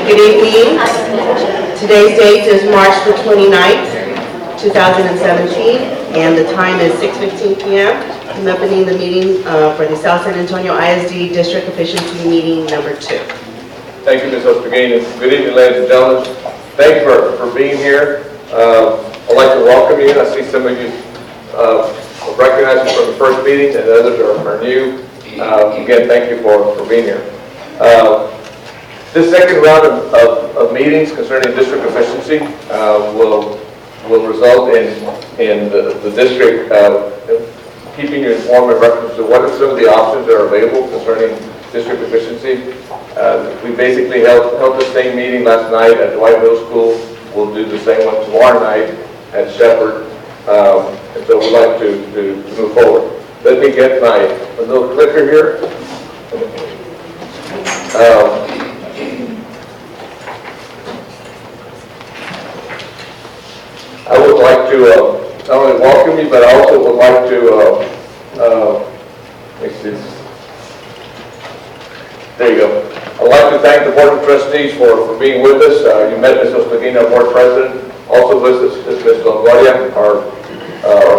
Good evening. Today's date is March the 29th, 2017, and the time is 6:15 p.m. I'm opening the meeting for the South San Antonio ISD District Efficiency Meeting number 2. Thank you, Ms. Ostrogin. Good evening, ladies and gentlemen. Thank you for being here. I'd like to welcome you. I see some of you recognize you from the first meeting, and others are new. Again, thank you for being here. This second round of meetings concerning district efficiency will result in the district keeping you informed in reference to what are some of the options that are available concerning district efficiency. We basically held the same meeting last night at Dwight Middle School. We'll do the same one tomorrow night at Shepherd. And so we'd like to move forward. Let me get my little clicker here. I would like to not only welcome you, but I also would like to, let me see. There you go. I'd like to thank the Board of Trustees for being with us. You met Ms. Ostrogin, our Board President. Also with us is Ms. Longoria, our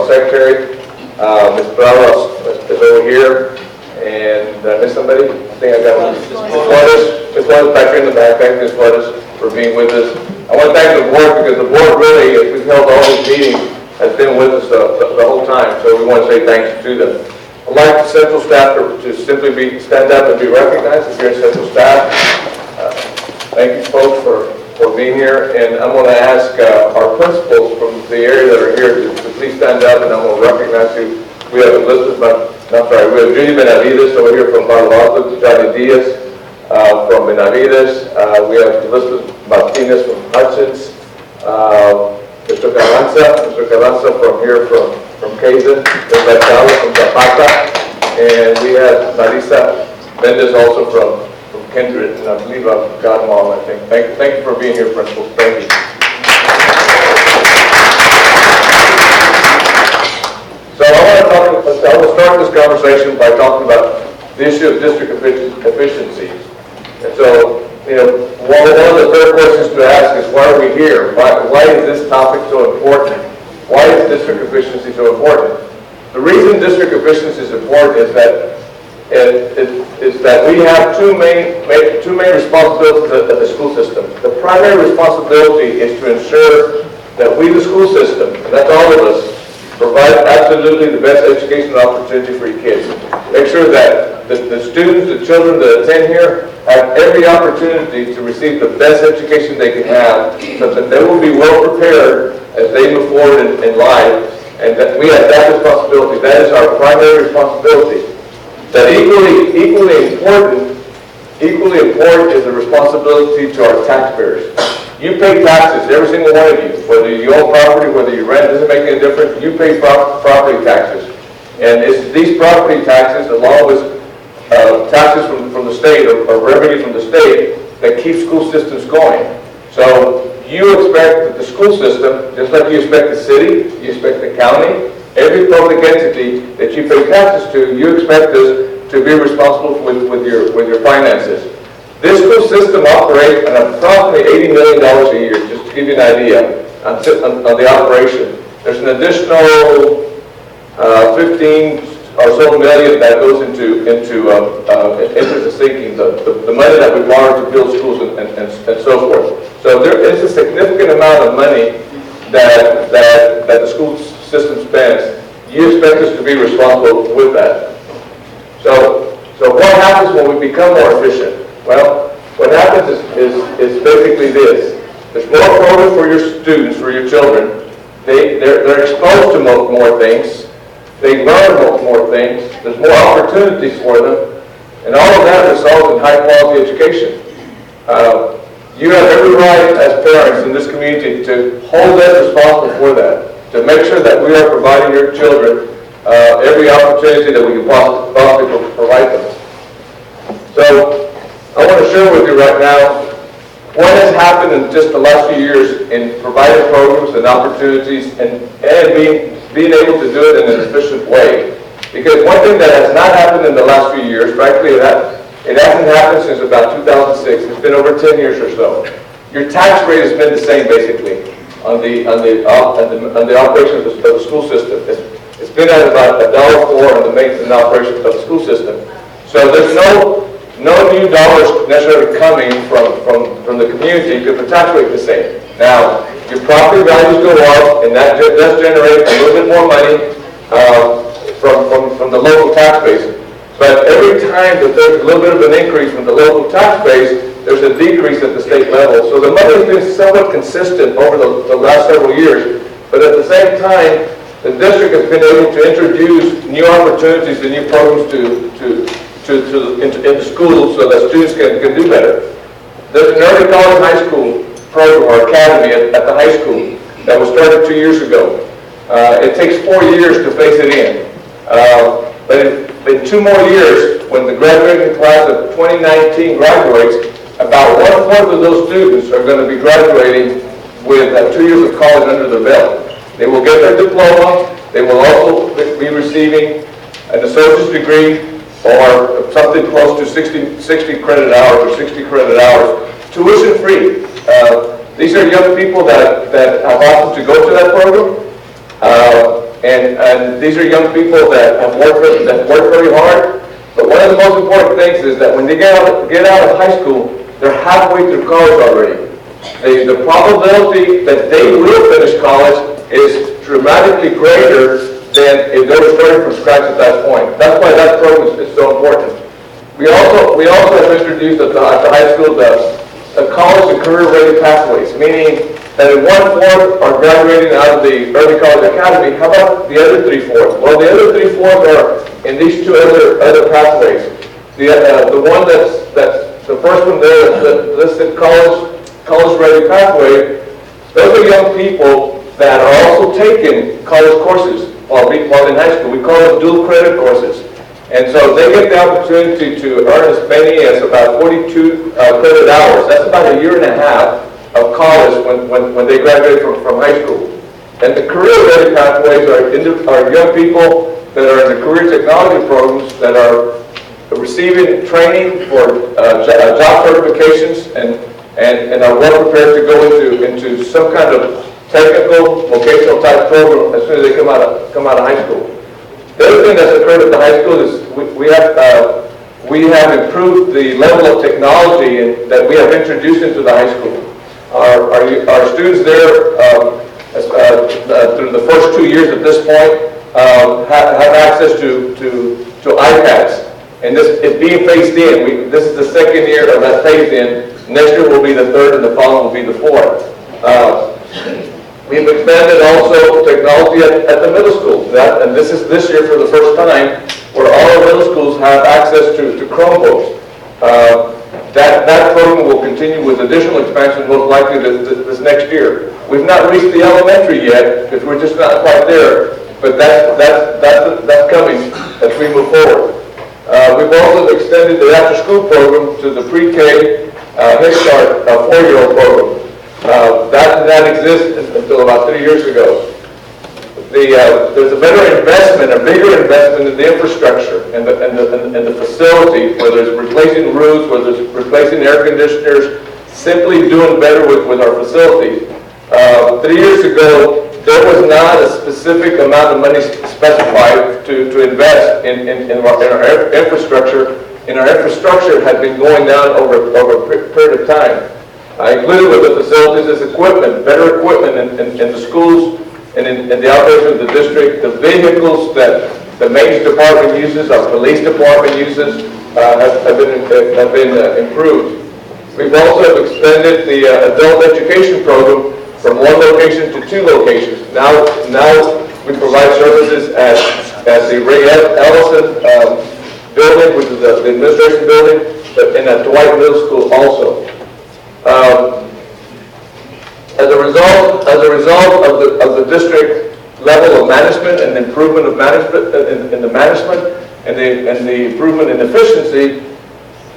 Secretary. Ms. Bravo is over here. And miss somebody? I think I got Ms. Flores. Ms. Flores back here in the back. Thank Ms. Flores for being with us. I want to thank the board because the board really, as we've held all these meetings, has been with us the whole time. So we want to say thanks to them. I'd like the central staff to simply stand up and be recognized. If you're in central staff, thank you folks for being here. And I'm going to ask our principals from the area that are here to please stand up, and I'm going to recognize you. We have Elizabeth, we have Judy Benavides over here from Palo Alto, Johnny Diaz from Benavides. We have Elizabeth Martinez from Hudson's, Mr. Carranza from here from Kazen, Ms. Mercado from Zapata, and we have Marisa Mendez also from Kindred, and I believe I've got them all, I think. Thank you for being here, principals. Thank you. So I will start this conversation by talking about the issue of district efficiency. And so, one of the third questions to ask is, why are we here? Why is this topic so important? Why is district efficiency so important? The reason district efficiency is important is that we have two main responsibilities at the school system. The primary responsibility is to ensure that we, the school system, and that's all of us, provide absolutely the best educational opportunity for your kids. Make sure that the students, the children that attend here have every opportunity to receive the best education they can have, so that they will be well prepared as they move forward in life, and that we have that responsibility. That is our primary responsibility. That equally important is the responsibility to our taxpayers. You pay taxes, every single one of you, whether you own property, whether you rent, doesn't make any difference. You pay property taxes. And it's these property taxes, along with taxes from the state, or revenue from the state, that keep school systems going. So you expect that the school system, just like you expect the city, you expect the county, every public entity that you pay taxes to, you expect us to be responsible with your finances. This school system operates at approximately $80 million a year, just to give you an idea on the operation. There's an additional 15 or so million that goes into the sinking, the money that we borrow to build schools and so forth. So there is a significant amount of money that the school system spends. You expect us to be responsible with that. So what happens when we become more efficient? Well, what happens is basically this. There's more programs for your students, for your children. They're exposed to more things. They learn more things. There's more opportunities for them. And all of that results in high-quality education. You have every right as parents in this community to hold us responsible for that, to make sure that we are providing your children every opportunity that we can possibly provide them. So I want to share with you right now what has happened in just the last few years in providing programs and opportunities and being able to do it in an efficient way. Because one thing that has not happened in the last few years, frankly, it hasn't happened since about 2006. It's been over 10 years or so. Your tax rate has been the same, basically, on the operation of the school system. It's been at about $1.04 on the maintenance and operation of the school system. So there's no new dollars necessarily coming from the community because the tax rate is the same. Now, your property values go up, and that does generate a little bit more money from the local tax base. But every time that there's a little bit of an increase from the local tax base, there's a decrease at the state level. So the money has been somewhat consistent over the last several years. But at the same time, the district has been able to introduce new opportunities and new programs into schools so that students can do better. There's an early college high school program or academy at the high school that was started 2 years ago. It takes 4 years to phase it in. But in 2 more years, when the graduating class of 2019 graduates, about 1/4 of those students are going to be graduating with 2 years of college under their belt. They will get their diploma. They will also be receiving an associate's degree or something close to 60 credit hours or 60 credit hours, tuition free. These are young people that have opted to go to that program. And these are young people that have worked very hard. But one of the most important things is that when they get out of high school, they're halfway through college already. The probability that they will finish college is dramatically greater than if they were starting from scratch at that point. That's why that program is so important. We also have introduced at the high school the college and career-ready pathways, meaning that if 1/4 are graduating out of the early college academy, how about the other 3/4? Well, the other 3/4 are in these two other pathways. The one that's the first one there that listed college-ready pathway. Those are young people that are also taking college courses while in high school. We call them dual credit courses. And so they get the opportunity to earn as many as about 42 credit hours. That's about 1.5 years of college when they graduate from high school. And the career-ready pathways are young people that are in the career technology programs that are receiving training for job certifications and are well prepared to go into some kind of technical, vocational type program as soon as they come out of high school. The other thing that's occurred at the high school is we have improved the level of technology that we have introduced into the high school. Our students there, through the first 2 years at this point, have access to iPads. And this is being phased in. This is the second year of that phase in. Next year will be the third, and the following will be the fourth. We've expanded also technology at the middle school. And this is this year for the first time where all our middle schools have access to Chromebooks. That program will continue with additional expansion most likely this next year. We've not reached the elementary yet because we're just not quite there, but that's coming as we move forward. We've also extended the after-school program to the pre-K Head Start 4-year-old program. That did not exist until about 3 years ago. There's a better investment, a bigger investment in the infrastructure and the facility, whether it's replacing roofs, whether it's replacing air conditioners, simply doing better with our facilities. 3 years ago, there was not a specific amount of money specified to invest in our infrastructure, and our infrastructure had been going down over a period of time. Included with the facilities is equipment, better equipment in the schools and in the operation of the district. The vehicles that the maintenance department uses, our police department uses, have been improved. We've also expanded the adult education program from one location to 2 locations. Now we provide services at the Ray Ellison building, which is the administration building, and at Dwight Middle School also. As a result of the district level of management and improvement of management in the management and the improvement in efficiency,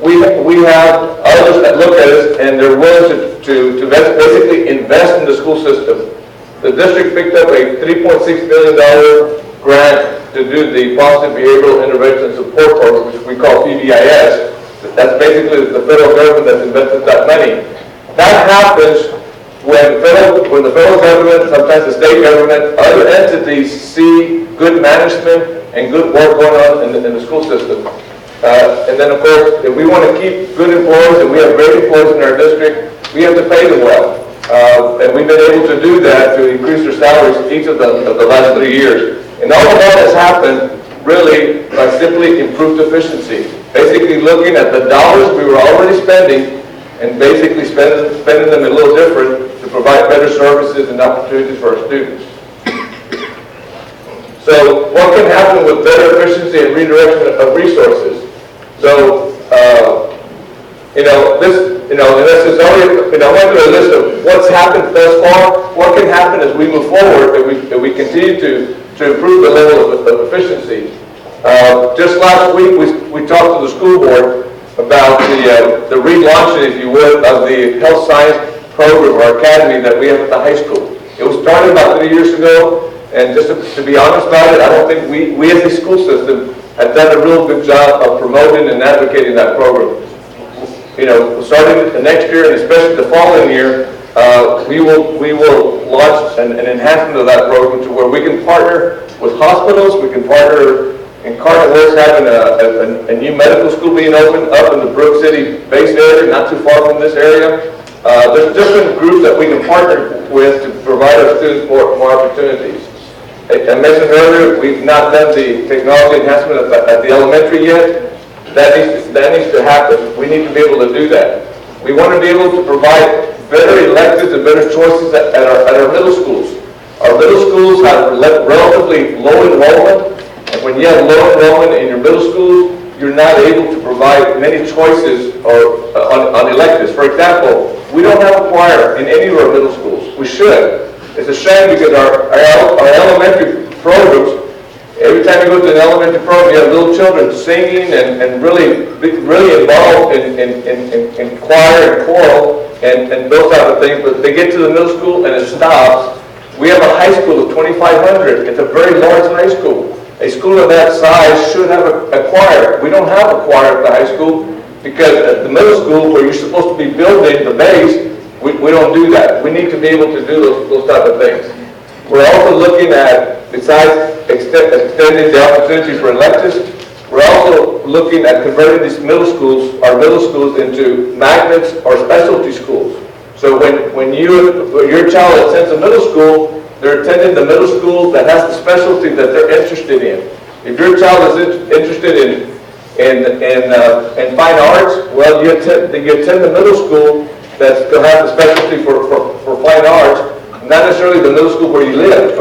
we have others that look at us and they're willing to basically invest in the school system. The district picked up a $3.6 billion grant to do the Positive Behavioral Intervention and Support Program, which we call PBIS. That's basically the federal government that's invested that money. That happens when the federal government, sometimes the state government, other entities see good management and good work going on in the school system. And then, of course, if we want to keep good employees, and we have great employees in our district, we have to pay them well. And we've been able to do that to increase their salaries each of the last 3 years. And all of that has happened really by simply improved efficiency. Basically looking at the dollars we were already spending and basically spending them a little different to provide better services and opportunities for our students. So what can happen with better efficiency and redirection of resources? So, and this is already, I went through a list of what's happened thus far, what can happen as we move forward, that we continue to improve the level of efficiency. Just last week, we talked to the school board about the relaunching, if you would, of the health science program or academy that we have at the high school. It was started about 3 years ago, and just to be honest about it, I don't think we as a school system have done a real good job of promoting and advocating that program. Starting next year and especially the following year, we will launch an enhancement of that program to where we can partner with hospitals, we can partner in Cardinal Woods having a new medical school being opened up in the Brook City base area, not too far from this area. There's different groups that we can partner with to provide our students more opportunities. I mentioned earlier, we've not done the technology enhancement at the elementary yet. That needs to happen. We need to be able to do that. We want to be able to provide better electives and better choices at our middle schools. Our middle schools have relatively low enrollment, and when you have low enrollment in your middle schools, you're not able to provide many choices on electives. For example, we don't have a choir in any of our middle schools. We should. It's a shame because our elementary programs, every time you go to an elementary program, you have little children singing and really involved in choir and choral and those type of things, but they get to the middle school and it stops. We have a high school of 2,500. It's a very large high school. A school of that size should have a choir. We don't have a choir at the high school because at the middle school, where you're supposed to be building the base, we don't do that. We need to be able to do those type of things. We're also looking at, besides extending the opportunity for electives, we're also looking at converting these our middle schools into magnets or specialty schools. So when your child attends a middle school, they're attending the middle school that has the specialty that they're interested in. If your child is interested in fine arts, well, you attend the middle school that's going to have the specialty for fine arts, not necessarily the middle school where you live.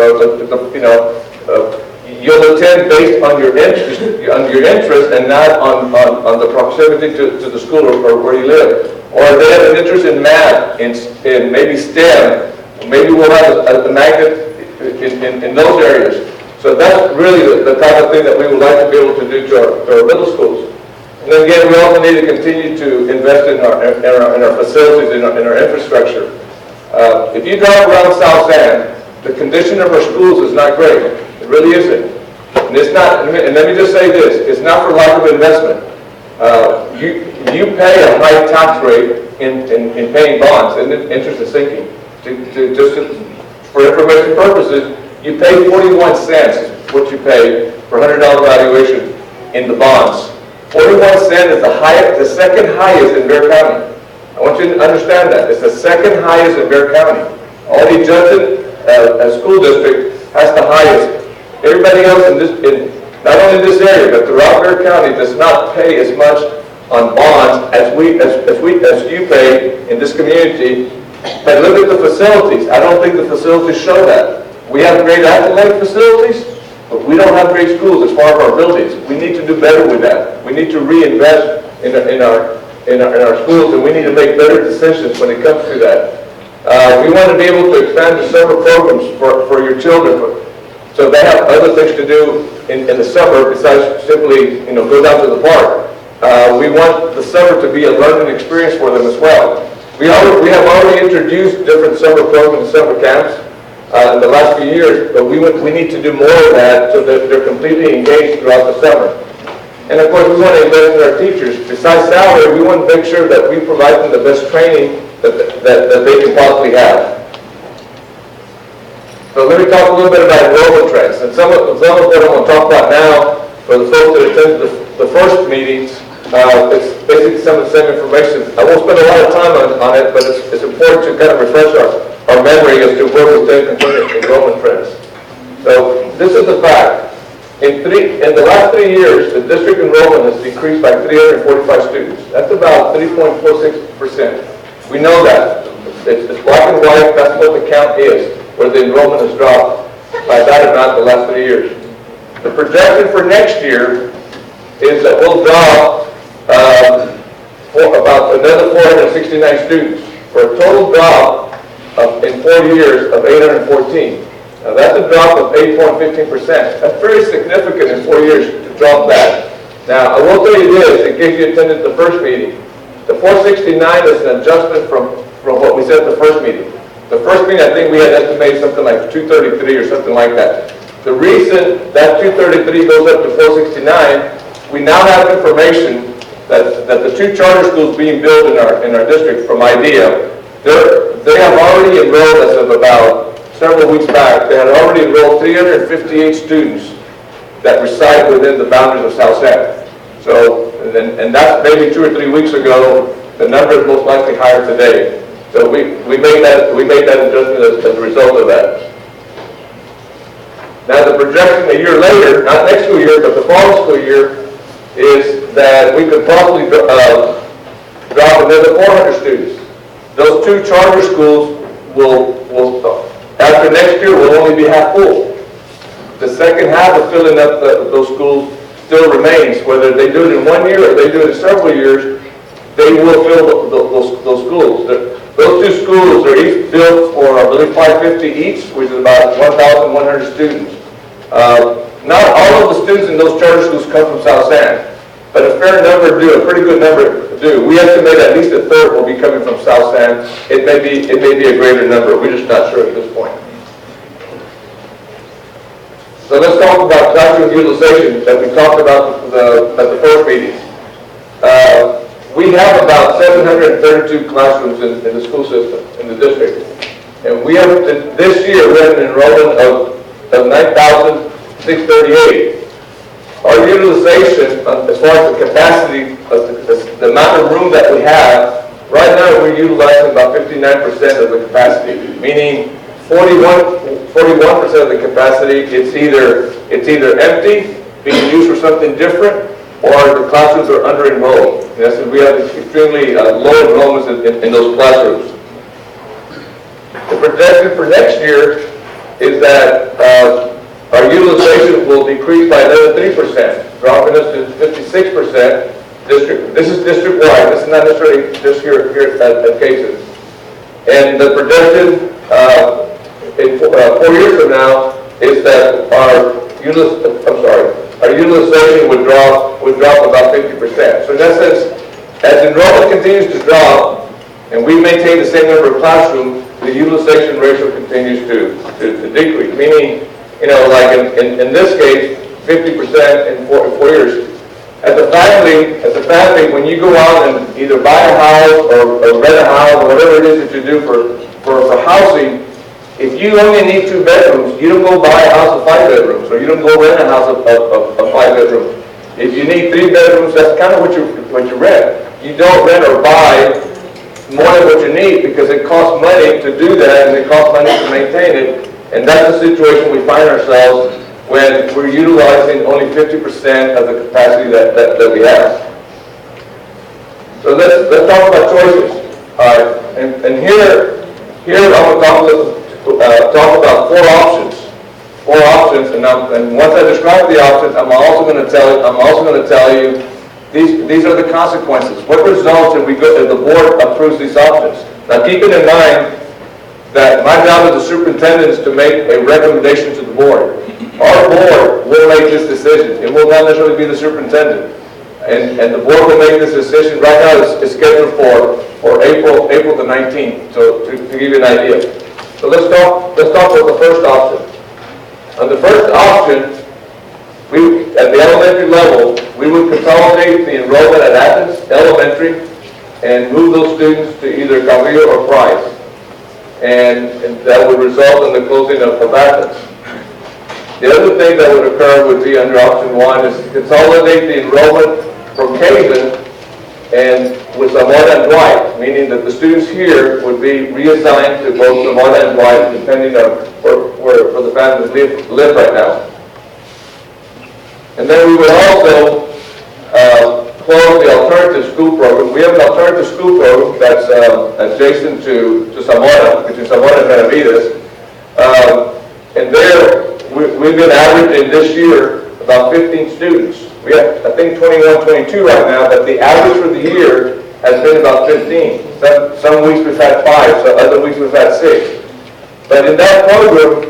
you'll attend based on your interest and not on the proximity to the school or where you live. Or if they have an interest in math, in maybe STEM, maybe we'll have a magnet in those areas. So that's really the type of thing that we would like to be able to do to our middle schools. And then again, we also need to continue to invest in our facilities, in our infrastructure. If you drive around South San, the condition of our schools is not great. It really isn't. And it's not. And let me just say this: it's not for lack of investment. You pay a high tax rate in paying bonds, and interest is sinking. For information purposes, you pay 41 cents is what you pay for $100 valuation in the bonds. 41 cents is the second highest in Bexar County. I want you to understand that. It's the second highest in Bexar County. Only Judson School District has the highest. Everybody else not only in this area, but throughout Bexar County does not pay as much on bonds as you pay in this community. But look at the facilities. I don't think the facilities show that. We have great athletic facilities, but we don't have great schools as far as our buildings. We need to do better with that. We need to reinvest in our schools, and we need to make better decisions when it comes to that. We want to be able to expand the summer programs for your children, so they have other things to do in the summer besides simply go down to the park. We want the summer to be a learning experience for them as well. We have already introduced different summer programs, summer camps in the last few years, but we need to do more of that so that they're completely engaged throughout the summer. And of course, we want to invest in our teachers. Besides salary, we want to make sure that we provide them the best training that they can possibly have. So let me talk a little bit about enrollment trends. And some of what I'm going to talk about now, for the folks that attended the first meetings, it's basically some of the same information. I won't spend a lot of time on it, but it's important to kind of refresh our memory as to where we stand concerning enrollment trends. So this is the fact. In the last 3 years, the district enrollment has decreased by 345 students. That's about 3.46%. We know that. It's black and white. That's what the count is, where the enrollment has dropped by that amount the last 3 years. The projection for next year is that we'll drop for about another 469 students, for a total drop in 4 years of 814. Now that's a drop of 8.15%. That's very significant in 4 years to drop that. Now I will tell you this, in case you attended the first meeting, the 469 is an adjustment from what we said at the first meeting. The first meeting, I think we had estimated something like 233 or something like that. The reason that 233 goes up to 469, we now have information that the 2 charter schools being built in our district from IDEA, they have already enrolled, as of about several weeks back, they had already enrolled 358 students that reside within the boundaries of South San. So, and that's maybe 2 or 3 weeks ago. The number is most likely higher today. So we made that adjustment as a result of that. Now the projection a year later, not next school year, but the following school year, is that we could possibly drop another 400 students. Those 2 charter schools will after next year will only be half full. The second half of filling up those schools still remains. Whether they do it in 1 year or they do it in several years, they will fill those schools. Those 2 schools are each built for, I believe, $550 each, which is about 1,100 students. Not all of the students in those charter schools come from South San, but a fair number do, a pretty good number do. We estimate at least a third will be coming from South San. It may be a greater number. We're just not sure at this point. So let's talk about classroom utilization that we talked about at the first meeting. We have about 732 classrooms in the school system, in the district. And we have, this year, we have an enrollment of 9,638. Our utilization, as far as the capacity, the amount of room that we have, right now we're utilizing about 59% of the capacity, meaning 41% of the capacity, it's either empty, being used for something different, or the classrooms are under-enrolled. We have extremely low enrollments in those classrooms. The projection for next year is that our utilization will decrease by another 3%, dropping us to 56% district. This is district-wide. This is not necessarily just here at Kazen. And the projection in 4 years from now is that our utilization would drop about 50%. So in that sense, as enrollment continues to drop and we maintain the same number of classrooms, the utilization ratio continues to decrease. Meaning, like in this case, 50% in 4 years. As a family, when you go out and either buy a house or rent a house or whatever it is that you do for housing, if you only need 2 bedrooms, you don't go buy a house of 5 bedrooms, or you don't go rent a house of 5 bedrooms. If you need 3 bedrooms, that's kind of what you rent. You don't rent or buy more than what you need because it costs money to do that and it costs money to maintain it. And that's the situation we find ourselves when we're utilizing only 50% of the capacity that we have. So let's talk about choices. All right, and here I'm going to talk about 4 options. 4 options, and once I describe the options, I'm also going to tell you these are the consequences. What results if the board approves these options? Now, keeping in mind that my job as a superintendent is to make a recommendation to the board. Our board will make this decision. It will not necessarily be the superintendent. And the board will make this decision. Right now it's scheduled for April the 19th, so to give you an idea. So let's talk with the first option. On the first option, at the elementary level, we would consolidate the enrollment at Athens Elementary and move those students to either Cabrillo or Price. And that would result in the closing of Athens. The other thing that would occur would be under option 1 is consolidate the enrollment from Kazen and with Zamora and Dwight, meaning that the students here would be reassigned to both Zamora and Dwight depending on where the families live right now. And then we would also close the alternative school program. We have an alternative school program that's adjacent to Zamora, between Zamora and Benavides. And there, we've been averaging this year about 15 students. We have, I think, 21, 22 right now, but the average for the year has been about 15. Some weeks we've had 5, so other weeks we've had 6. But in that program,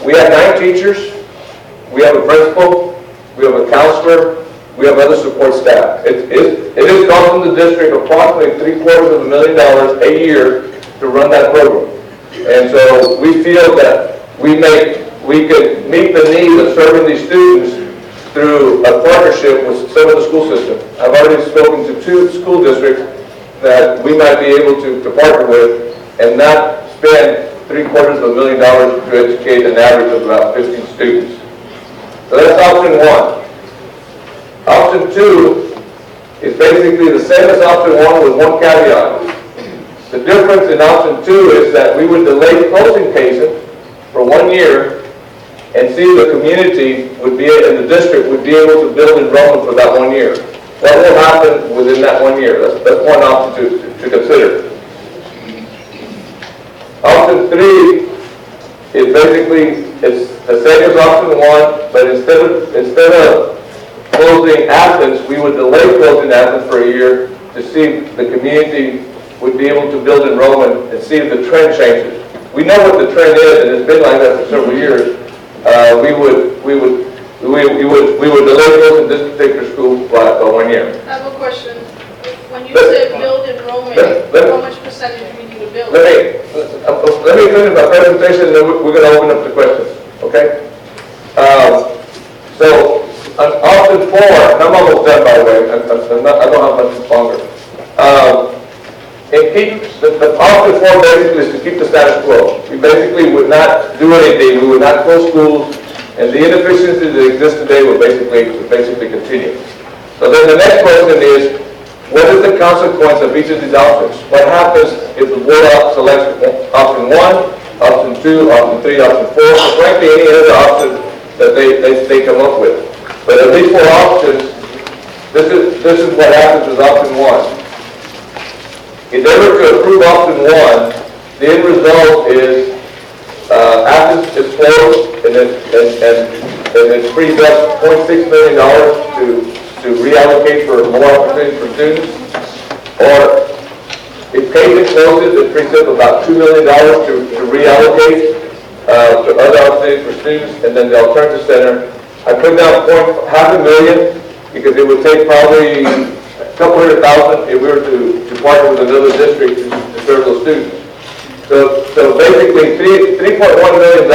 we have 9 teachers, we have a principal, we have a counselor, we have other support staff. It is costing the district approximately $750,000 a year to run that program. And so we feel that we could meet the need of serving these students through a partnership with some of the school systems. I've already spoken to 2 school districts that we might be able to partner with and not spend $750,000 to educate an average of about 15 students. So that's option 1. Option 2 is basically the same as option 1 with one caveat. The difference in option 2 is that we would delay closing Kazen for 1 year and see if the community and the district would be able to build enrollment for that 1 year. That will happen within that 1 year. That's one option to consider. Option 3 is basically the same as option 1, but instead of closing Athens, we would delay closing Athens for a year to see if the community would be able to build enrollment and see if the trend changes. We know what the trend is, and it's been like that for several years. We would delay closing this particular school by 1 year. I have a question. When you say build enrollment, how much percentage do we need to build? Let me finish my presentation, and then we're going to open up the questions. Okay? So on option 4, and I'm almost done, by the way. I don't have much longer. The option 4 basically is to keep the status quo. We basically would not do anything. We would not close schools, and the inefficiencies that exist today would basically continue. So then the next question is, what is the consequence of each of these options? What happens if the board selects option 1, option 2, option 3, option 4, or frankly any other option that they come up with? But of these 4 options, this is what happens with option 1. If they were to approve option 1, the end result is Athens is closed, and it frees up $0.6 million to reallocate for more opportunities for students. Or if Kazen closes, it frees up about $2 million to reallocate to other opportunities for students. And then the alternative center, I put down $500,000 because it would take probably a couple $100,000 if we were to partner with another district to serve those students. So basically, $3.1 million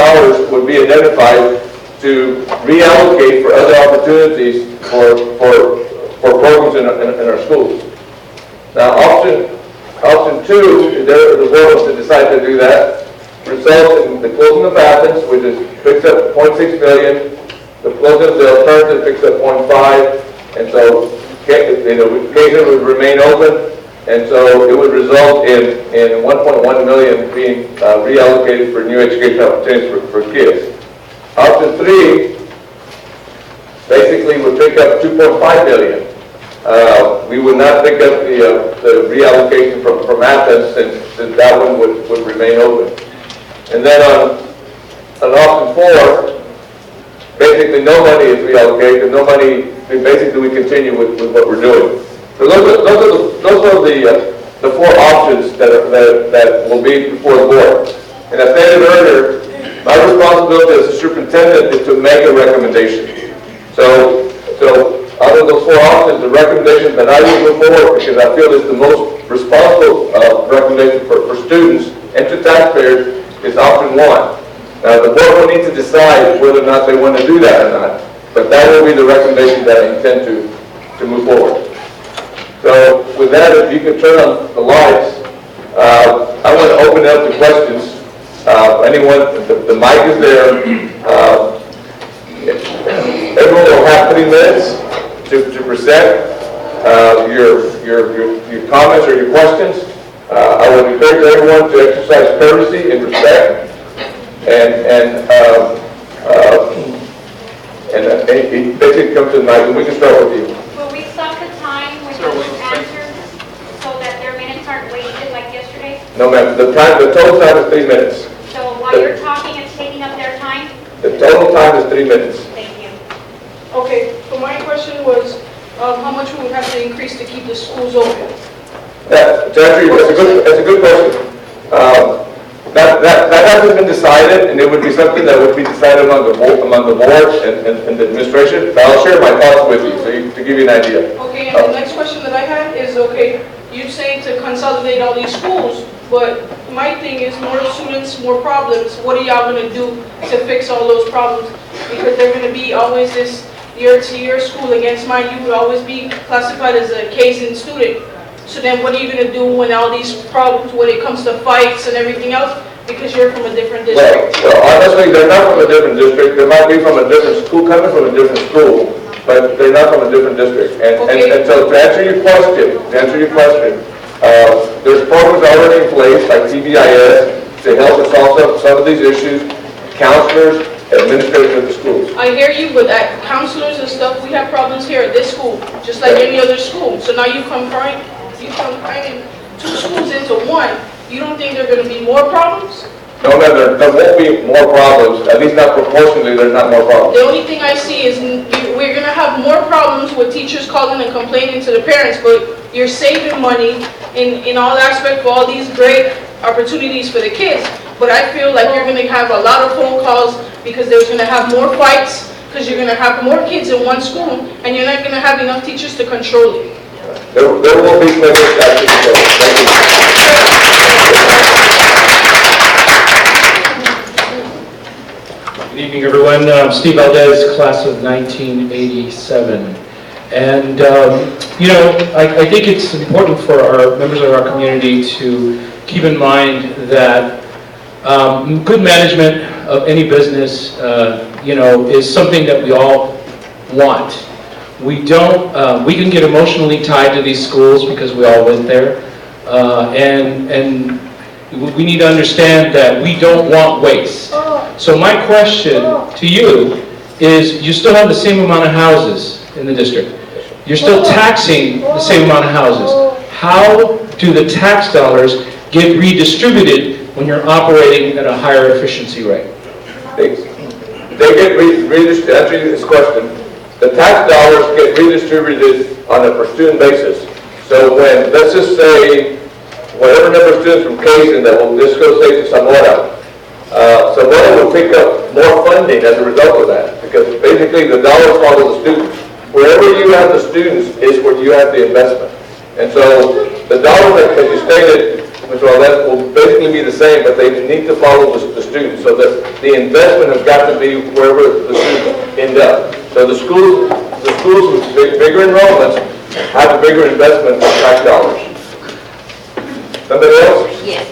would be identified to reallocate for other opportunities for programs in our schools. Now, option two, the board wants to decide to do that, results in the closing of Athens, which picks up $0.6 million. The closing of the alternative picks up $0.5, and so Kazen would remain open. And so it would result in $1.1 million being reallocated for new education opportunities for kids. Option three basically would pick up $2.5 million. We would not pick up the reallocation from Athens since that one would remain open. And then on option four, basically no money is reallocated, no money, basically we continue with what we're doing. So those are the four options that will be before the board. And as stated earlier, my responsibility as a superintendent is to make a recommendation. So out of those four options, the recommendation that I will move forward, because I feel is the most responsible recommendation for students and to taxpayers, is option one. Now the board will need to decide whether or not they want to do that or not, but that will be the recommendation that I intend to move forward. So with that, if you could turn on the lights, I want to open it up to questions. Anyone, the mic is there. Everyone will have 3 minutes to present your comments or your questions. I would encourage everyone to exercise courtesy and respect, and basically come to the mic, and we can start with you. Will we stop the time when you answer so that their minutes aren't wasted like yesterday? No, ma'am. The total time is 3 minutes. So while you're talking, it's taking up their time? The total time is 3 minutes. Thank you. Okay, so my question was, how much we would have to increase to keep the schools open? To answer you, that's a good question. That hasn't been decided, and it would be something that would be decided among the board and the administration. But I'll share my thoughts with you, to give you an idea. Okay, and the next question that I had is, okay, you're saying to consolidate all these schools, but my thing is more students, more problems. What are y'all going to do to fix all those problems? Because they're going to be always this year-to-year school against mine. You would always be classified as a Kazen student. So then what are you going to do when all these problems, when it comes to fights and everything else, because you're from a different district? Well, honestly, they're not from a different district. They might be from a different school, coming from a different school, but they're not from a different district. And so to answer your question, there's programs already in place, like TBIS, to help us solve some of these issues, counselors, administrators at the schools. I hear you, but at counselors and stuff, we have problems here at this school, just like any other school. So now you combining 2 schools into one. You don't think there are going to be more problems? No, there won't be more problems. At least not proportionally, there's not more problems. The only thing I see is we're going to have more problems with teachers calling and complaining to the parents, but you're saving money in all aspects for all these great opportunities for the kids. But I feel like you're going to have a lot of phone calls because there's going to have more fights because you're going to have more kids in one school and you're not going to have enough teachers to control it. There will be plenty of that to control. Thank you. Good evening, everyone. Steve Valdez, class of 1987. And, I think it's important for our members of our community to keep in mind that good management of any business, is something that we all want. We can get emotionally tied to these schools because we all went there. And we need to understand that we don't want waste. So my question to you is, you still have the same amount of houses in the district. You're still taxing the same amount of houses. How do the tax dollars get redistributed when you're operating at a higher efficiency rate? They get redistributed, to answer this question, the tax dollars get redistributed on a per student basis. So when, let's just say, whatever number of students from Kazen that will just go say to Zamora, Zamora will pick up more funding as a result of that, because basically the dollars follow the students. Wherever you have the students is where you have the investment. And so the dollars that you stated, Mr. Valdez, will basically be the same, but they need to follow the students, so that the investment has got to be wherever the students end up. So the schools with bigger enrollments have a bigger investment of tax dollars. Somebody else? Yes.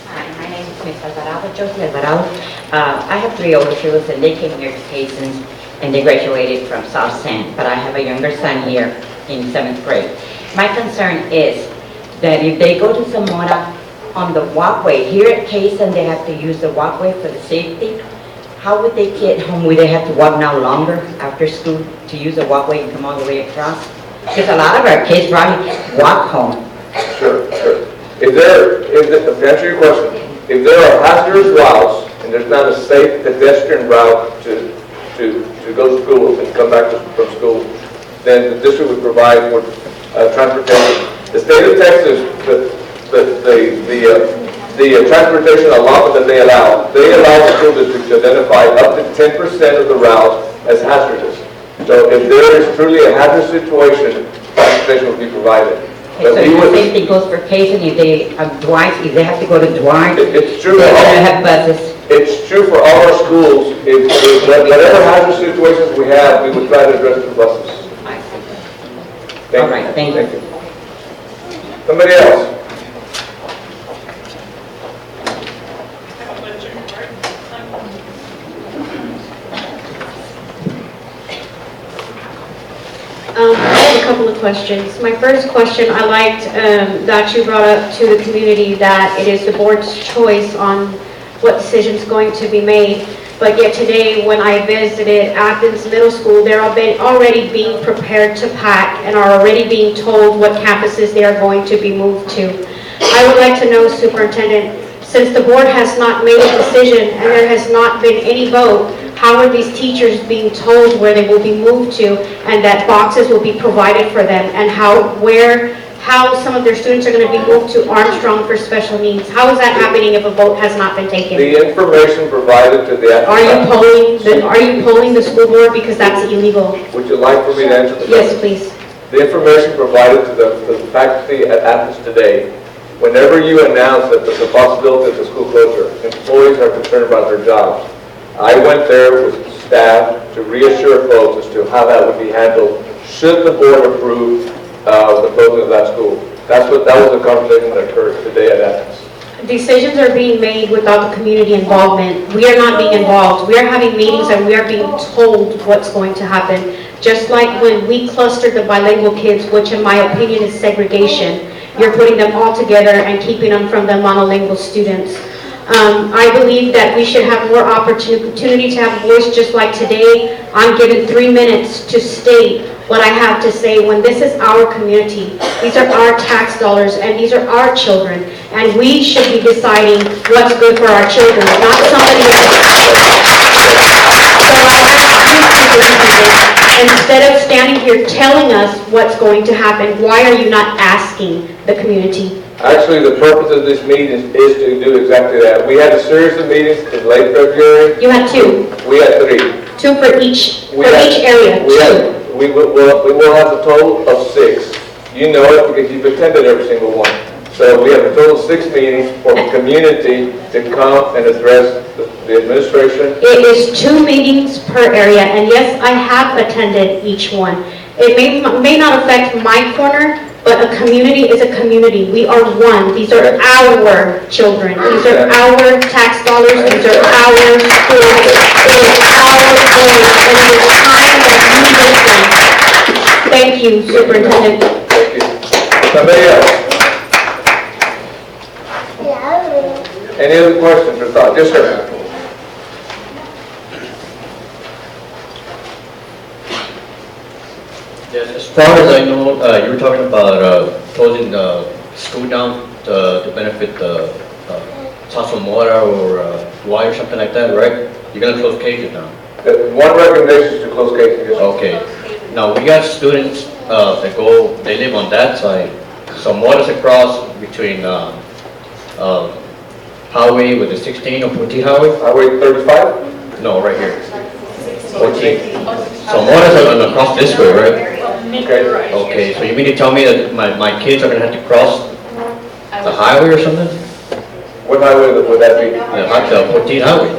Hi, my name is Ms. Alvarado, Joseph Alvarado. I have 3 older children, and they came here to Kazen, and they graduated from South San, but I have a younger son here in 7th grade. My concern is that if they go to Zamora on the walkway, here at Kazen, they have to use the walkway for the safety. How would they get home? Would they have to walk now longer after school to use the walkway and come all the way across? Because a lot of our kids probably walk home. Sure. To answer your question, if there are hazardous routes and there's not a safe pedestrian route to go to school and come back from school, then the district would provide for transportation. The state of Texas, the transportation allotment that they allow the school district to identify up to 10% of the routes as hazardous. So if there is truly a hazardous situation, transportation will be provided. Okay, so the same thing goes for Kazen, if they Dwight, if they have to go to Dwight, it's true. they're going to have buses. It's true for all our schools. If whatever hazardous situations we have, we would try to address the buses. I see. Thank All right, thank you. Somebody else? I have a couple of questions. My first question, I liked that you brought up to the community that it is the board's choice on what decision is going to be made. But yet today, when I visited Athens Middle School, they're already being prepared to pack and are already being told what campuses they are going to be moved to. I would like to know, Superintendent, since the board has not made a decision and there has not been any vote, how are these teachers being told where they will be moved to and that boxes will be provided for them, and how some of their students are going to be moved to Armstrong for special needs? How is that happening if a vote has not been taken? The information provided to the Are you polling the school board, because that's illegal? Would you like for me to answer the question? Yes, please. The information provided to the faculty at Athens today, whenever you announce that there's a possibility of the school closure, employees are concerned about their jobs. I went there with staff to reassure folks as to how that would be handled should the board approve the closing of that school. That was the conversation that occurred today at Athens. Decisions are being made without the community involvement. We are not being involved. We are having meetings and we are being told what's going to happen. Just like when we clustered the bilingual kids, which in my opinion is segregation. You're putting them all together and keeping them from the monolingual students. I believe that we should have more opportunity to have a voice. Just like today, I'm given 3 minutes to state what I have to say when this is our community. These are our tax dollars and these are our children, and we should be deciding what's good for our children, not somebody else. Instead of standing here telling us what's going to happen, why are you not asking the community? Actually, the purpose of this meeting is to do exactly that. We had a series of meetings in late February. You had 2. We had 3. 2 for each area. We will have a total of 6. You know it because you've attended every single one. So we have a total of 6 meetings for the community to come and address the administration. It is 2 meetings per area, and yes, I have attended each one. It may not affect my corner, but a community is a community. We are one. These are our children. These are our tax dollars. These are our schools. It is our voice, and it is time that you listen. Thank you, Superintendent. Thank you. Somebody else? Any other questions or thoughts? Yes, sir. Yes, as far as I know, you were talking about closing the school down to benefit the Mora or Y or something like that, right? You're gonna close cages down. One recommendation is to close cases. Yes. Okay. Now, we got students that they live on that side. So Mora's across between highway with the 16 or 14 highway? Highway 35? No, right here. 14. So Mora's across this way, right? Okay. Okay, so you mean to tell me that my kids are gonna have to cross the highway or something? What highway would that be? The 14 highway?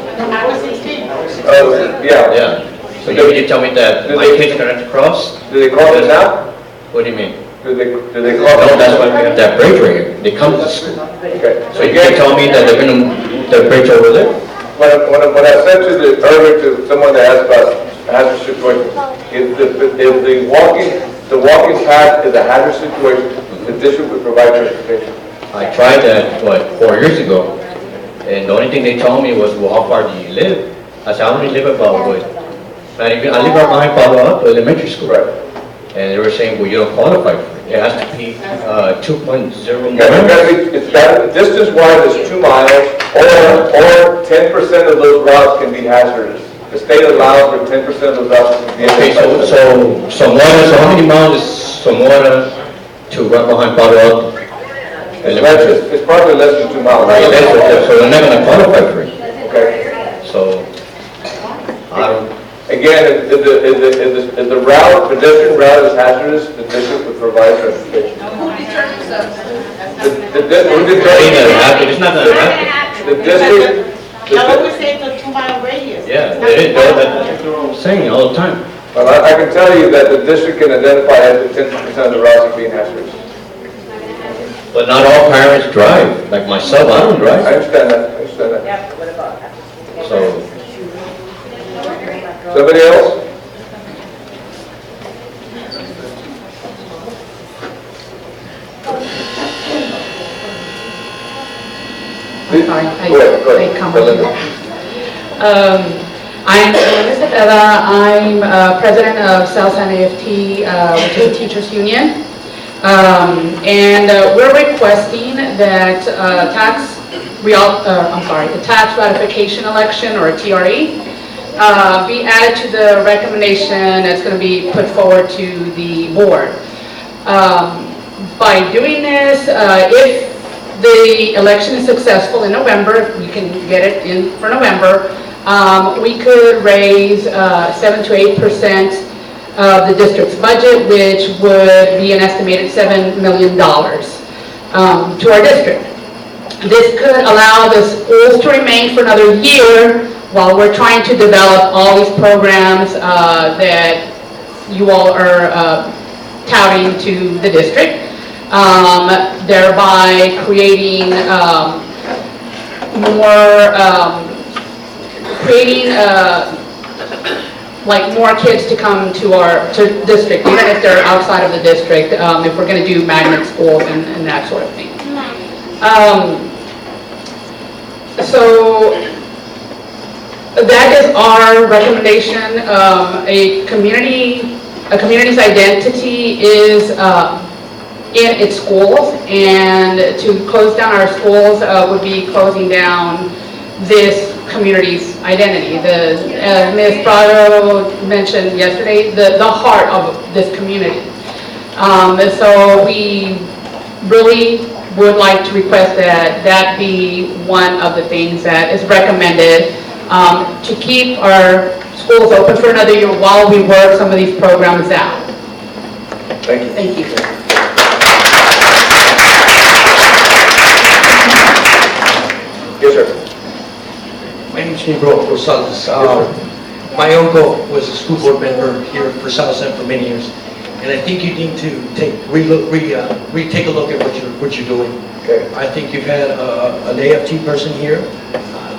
Yeah. Yeah. So you mean to tell me that my kids are gonna have to cross? Do they cross it now? What do you mean? Do they No, cross it? that's why we have that bridge right here. They come to school. Okay. So you can tell me that they're gonna, the bridge over there? When I said earlier to someone that asked about hazard situation, if the walking path is a hazard situation, the district would provide transportation. I tried that, 4 years ago, and the only thing they told me was, well, how far do you live? I said, I only live about, I live right behind Palo Alto Elementary School. Right. And they were saying, well, you don't qualify for it. It has to be 2.0 Okay, it's that distance-wise is 2 miles, or 10% of those routes can be hazardous. The state allows for 10% of those routes to be Okay, hazardous. so Sonora, so how many miles is Sonora to right behind Palo Alto? It's probably less than 2 miles. Right, so they're not gonna qualify for it. Okay. So, I don't, Again, if the route, pedestrian route is hazardous, the district would provide transportation. Who determines that? Who determines that? it's not gonna happen. The district, I always say it's a 2-mile radius. Yeah, it is, that's what I'm saying all the time. well, I can tell you that the district can identify up to 10% of the routes as being hazardous. But not all parents drive, like myself, I don't I drive. understand that, I understand that. Yeah, what about that? So, Somebody else? I'm sorry, Go ahead, go I ahead. come Go with ahead. you. I'm Ms. Cepeda. I'm president of Southside AFT, which is a teachers union. And we're requesting that the tax ratification election, or TRE, be added to the recommendation that's going to be put forward to the board. By doing this, if the election is successful in November, we can get it in for November, we could raise 7 to 8% of the district's budget, which would be an estimated $7 million to our district. This could allow the schools to remain for another year while we're trying to develop all these programs that you all are touting to the district, thereby creating more kids to come to our district, even if they're outside of the district, if we're going to do magnet schools and that sort of thing. So that is our recommendation. A community's identity is in its schools, and to close down our schools would be closing down this community's identity. Ms. Prado mentioned yesterday, the heart of this community. So we really would like to request that that be one of the things that is recommended to keep our schools open for another year while we work some of these programs out. Thank you. Thank you. Yes, sir. My name is Gabriel Rosales. My uncle was a school board member here for Southside for many years, and I think you need to take a look at what you're doing. Okay. I think you've had an AFT person here,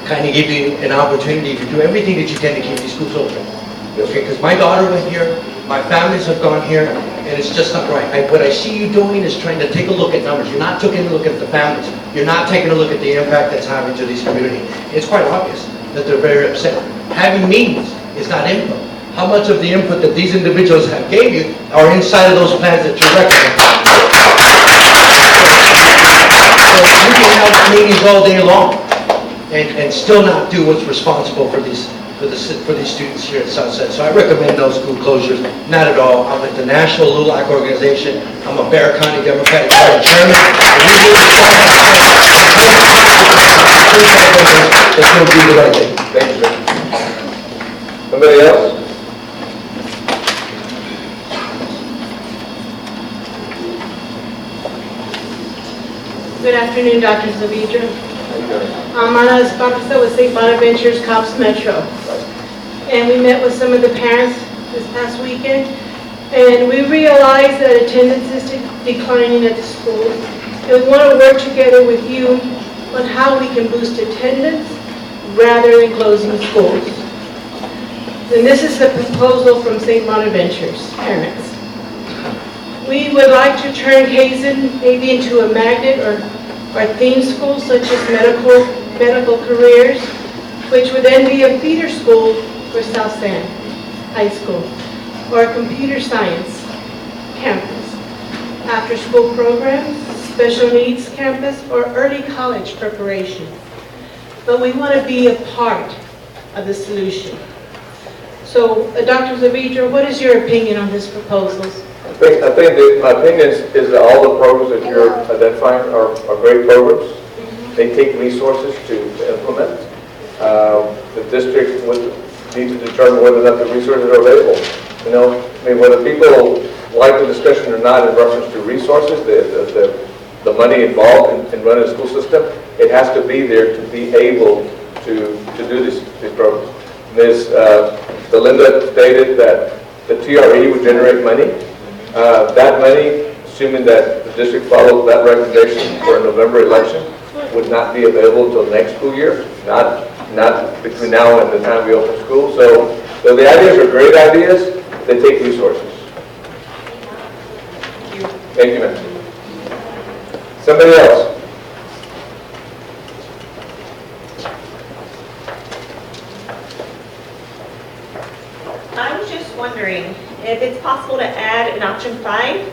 kind of give you an opportunity to do everything that you can to keep these schools open. Okay, because my daughter went here, my families have gone here, and it's just not right. What I see you doing is trying to take a look at numbers. You're not taking a look at the families. You're not taking a look at the impact that's having to this community. It's quite obvious that they're very upset. Having meetings is not input. How much of the input that these individuals have gave you are inside of those plans that you're recommending? you can have meetings all day long and still not do what's responsible for these students here at Sunset. So I recommend no school closures, not at all. I'm with the National LULAC organization. I'm a Bear County Democratic Party chairman. And we do this all that's going to do the right thing. Thank you, sir. Somebody else? Good afternoon, Dr. Zavidra. I'm Ana Esparza with St. Bonaventures Cops Metro. And we met with some of the parents this past weekend, and we realized that attendance is declining at the schools. And we want to work together with you on how we can boost attendance rather than closing schools. And this is the proposal from St. Bonaventures parents. We would like to turn Kazen maybe into a magnet or theme school such as medical careers, which would then be a feeder school for South San High School, or a computer science campus, after-school programs, special needs campus, or early college preparation. But we want to be a part of the solution. So, Dr. Zavidra, what is your opinion on this proposal? I think that my opinion is that all the programs that you're identifying are great programs. They take resources to implement. The district would need to determine whether or not the resources are available. You know, I mean, whether people like the discussion or not in reference to resources, the money involved in running a school system, it has to be there to be able to do these programs. Ms. Belinda stated that the TRE would generate money. That money, assuming that the district follows that recommendation for a November election, would not be available until next school year, not between now and the time we open school. So the ideas are great ideas. They take resources. Thank you, ma'am. Somebody else? I was just wondering if it's possible to add an option 5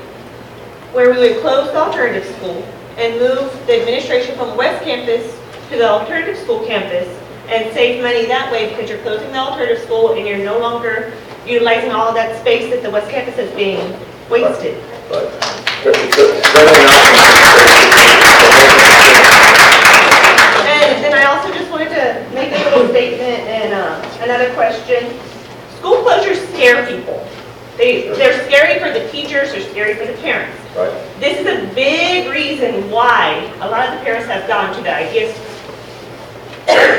where we would close the alternative school and move the administration from the West Campus to the alternative school campus and save money that way because you're closing the alternative school and you're no longer utilizing all of that space that the West Campus is being wasted. Right. And then I also just wanted to make a little statement and another question. School closures scare people. They're scary for the teachers, they're scary for the parents. Right. This is a big reason why a lot of the parents have gone to the ideas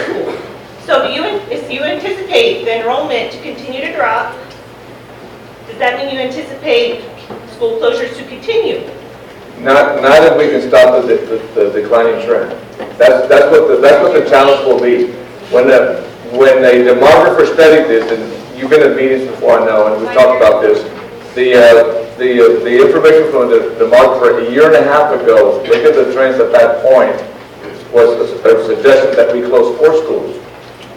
school. So if you anticipate the enrollment to continue to drop, does that mean you anticipate school closures to continue? Not if we can stop the declining trend. That's what the challenge will be. When a demographer studied this, and you've been at meetings before, I know, and we've talked about this. The information from the demographer a year and a half ago, look at the trends at that point, was a suggestion that we close 4 schools.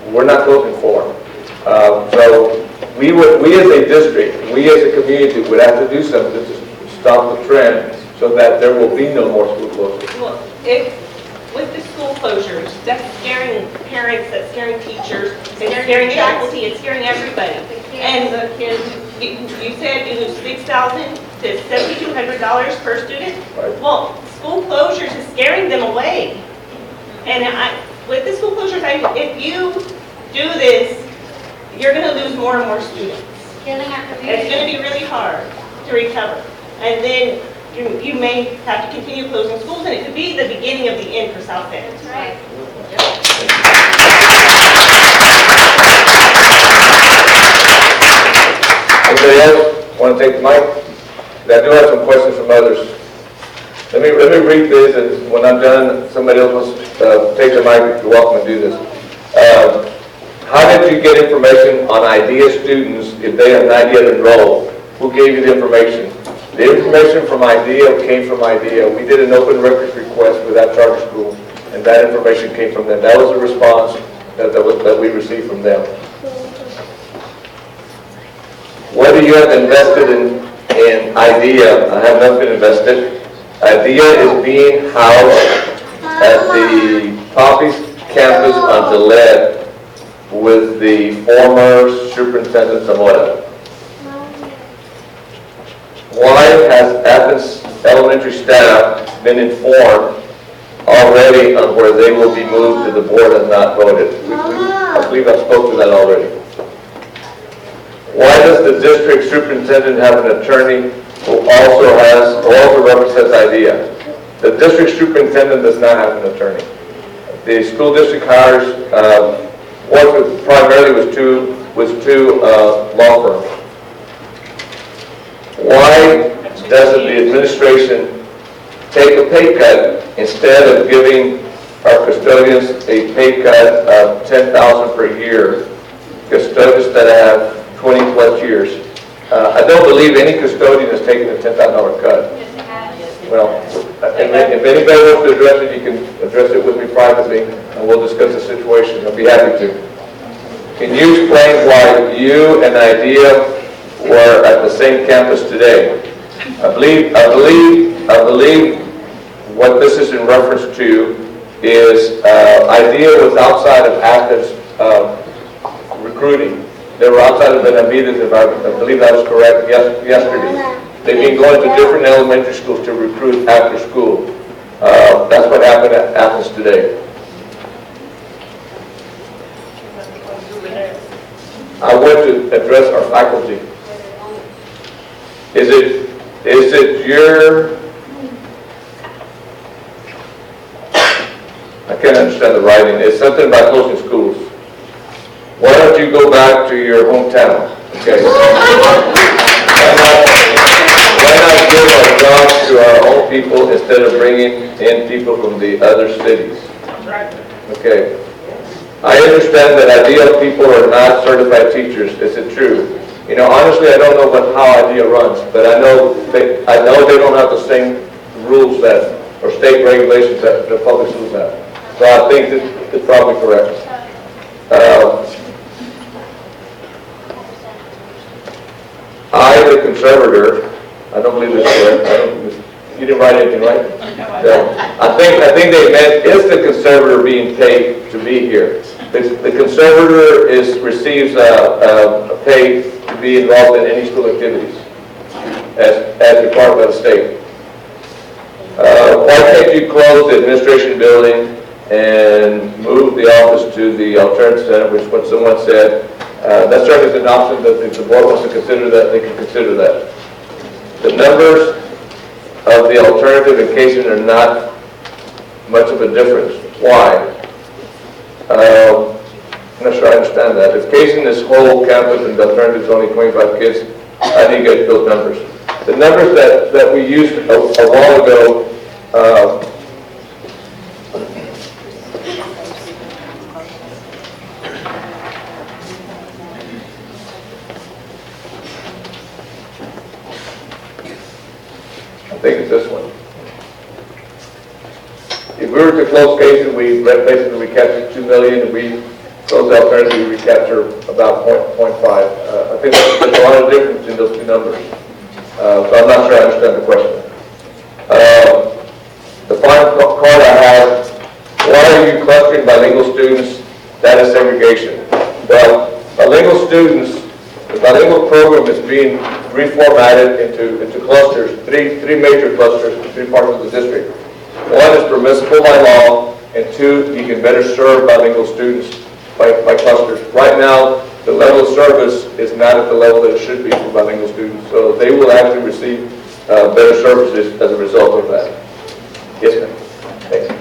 We're not closing 4. So we as a district, we as a community would have to do something to stop the trend so that there will be no more school closures. Well, with the school closures, that's scaring parents, that's scaring teachers, it's scaring faculty, it's scaring everybody. And the kids, you said you lose $6,000 to $7,200 per student. Right. Well, school closures is scaring them away. And with the school closures, if you do this, you're going to lose more and more students. It's going to be really hard to recover. And then you may have to continue closing schools, and it could be the beginning of the end for South Bend. That's right. Anybody else want to take the mic? I do have some questions from others. Let me read this, and when I'm done, somebody else wants to take the mic. You're welcome to do this. How did you get information on IDEA students if they have not yet enrolled? Who gave you the information? The information from IDEA came from IDEA. We did an open records request with that charter school, and that information came from them. That was the response that we received from them. Whether you have invested in IDEA, I have not been invested. IDEA is being housed at the Poppies campus on Gillette with the former Superintendent Zamora. Why has Athens Elementary staff been informed already on where they will be moved to the board and not voted? I believe I spoke to that already. Why does the district superintendent have an attorney who also represents IDEA? The district superintendent does not have an attorney. The school district hires, primarily was two law firms. Why doesn't the administration take a pay cut instead of giving our custodians a pay cut of $10,000 per year? Custodians that have 20 plus years. I don't believe any custodian has taken a $10,000 cut. Well, if anybody wants to address it, you can address it with me privately, and we'll discuss the situation. I'll be happy to. Can you explain why you and IDEA were at the same campus today? I believe what this is in reference to is IDEA was outside of Athens recruiting. They were outside of Benavides, if I believe that was correct, yesterday. They've been going to different elementary schools to recruit after school. That's what happened at Athens today. I want to address our faculty. Is it your... I can't understand the writing. It's something about closing schools. Why don't you go back to your hometown? Okay. Why not give our jobs to our own people instead of bringing in people from the other cities? Okay. I understand that IDEA people are not certified teachers. Is it true? You know, honestly, I don't know how IDEA runs, but I know they don't have the same rules or state regulations that the public schools have. So I think it's probably correct. I, the conservator, I don't believe it's correct. You didn't write anything, right? So, I think they meant, is the conservator being paid to be here? The conservator receives a pay to be involved in any school activities as required by the state. Why can't you close the administration building and move the office to the alternative center, which what someone said? That certainly is an option that if the board wants to consider that, they can consider that. The numbers of the alternative and Kazen are not much of a difference. Why? I'm not sure I understand that. If Kazen is whole campus and the alternative is only 25 kids, I didn't get those numbers. The numbers that we used a while ago, I think it's this one. If we were to close Kazen, we basically recaptured 2 million. If we close the alternative, we recapture about 0.5. I think there's a lot of difference in those two numbers. So I'm not sure I understand the question. The final card I have, why are you clustering bilingual students? That is segregation. Well, bilingual students, the bilingual program is being reformatted into clusters, three major clusters in 3 parts of the district. One is permissible by law, and 2, you can better serve bilingual students by clusters. Right now, the level of service is not at the level that it should be for bilingual students, so they will actually receive better services as a result of that. Yes, ma'am. Thanks.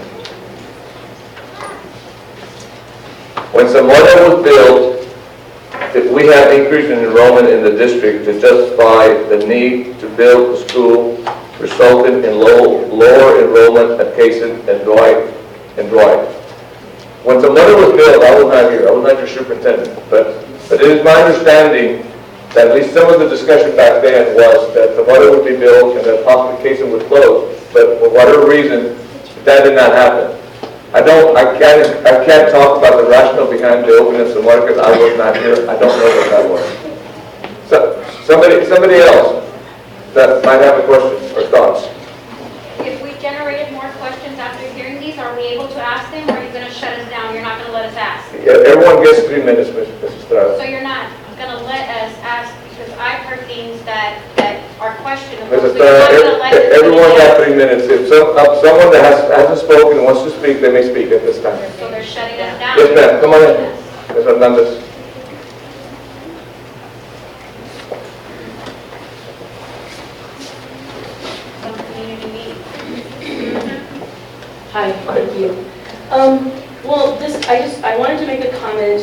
When Zamora was built, we had increase in enrollment in the district to justify the need to build the school, resulting in lower enrollment at Kazen and Dwight. When Zamora was built, I was not here. I was not your superintendent, but it is my understanding that at least some of the discussion back then was that Zamora would be built and that possibly Kazen would close. But for whatever reason, that did not happen. I can't talk about the rationale behind the opening of Zamora because I was not here. I don't know what that was. So somebody else that might have a question or thoughts. If we generated more questions after hearing these, are we Everyone gets 3 minutes, Mrs. Estrada. So you're not gonna let us ask, because I've heard things that are questionable. Mrs. So you're not gonna Estrada, let us everyone finish got it. 3 minutes. If someone that hasn't spoken and wants to speak, they may speak at this time. So they're shutting us down. Yes, ma'am, come on in. Ms. Hernandez. Some community meeting. Hi, thank you. Well, I wanted to make a comment,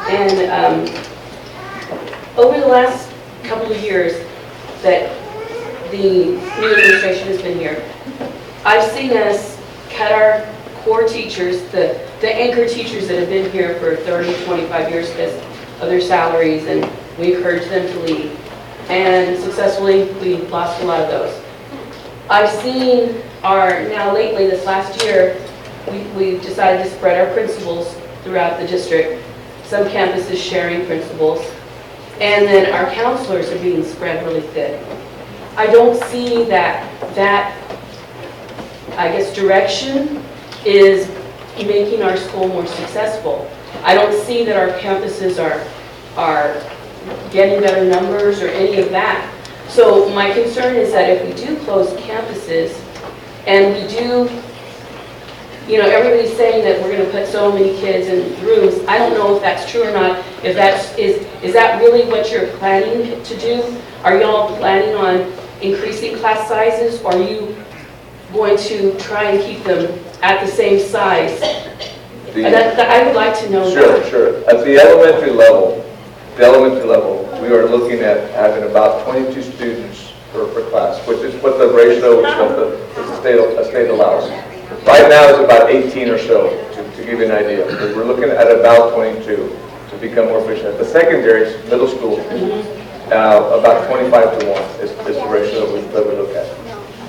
and over the last couple of years that the new administration has been here, I've seen us cut our core teachers, the anchor teachers that have been here for 30, 25 years because of their salaries, and we encouraged them to leave. And successfully, we lost a lot of those. I've seen now lately, this last year, we've decided to spread our principals throughout the district. Some campuses sharing principals. And then our counselors are being spread really thin. I don't see that, I guess, direction is making our school more successful. I don't see that our campuses are getting better numbers or any of that. So my concern is that if we do close campuses and we do, everybody's saying that we're going to put so many kids in rooms. I don't know if that's true or not. If that's, is that really what you're planning to do? Are y'all planning on increasing class sizes, or are you going to try and keep them at the same size? I would like to know that. Sure. At the elementary level, we are looking at having about 22 students per class, which is what the ratio is what the state allows. Right now it's about 18 or so, to give you an idea. We're looking at about 22 to become more efficient. The secondaries, middle school, about 25 to 1 is the ratio that we look at.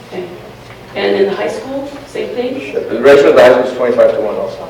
Okay. And in the high school, same thing? The ratio of the high school is 25 to 1 also.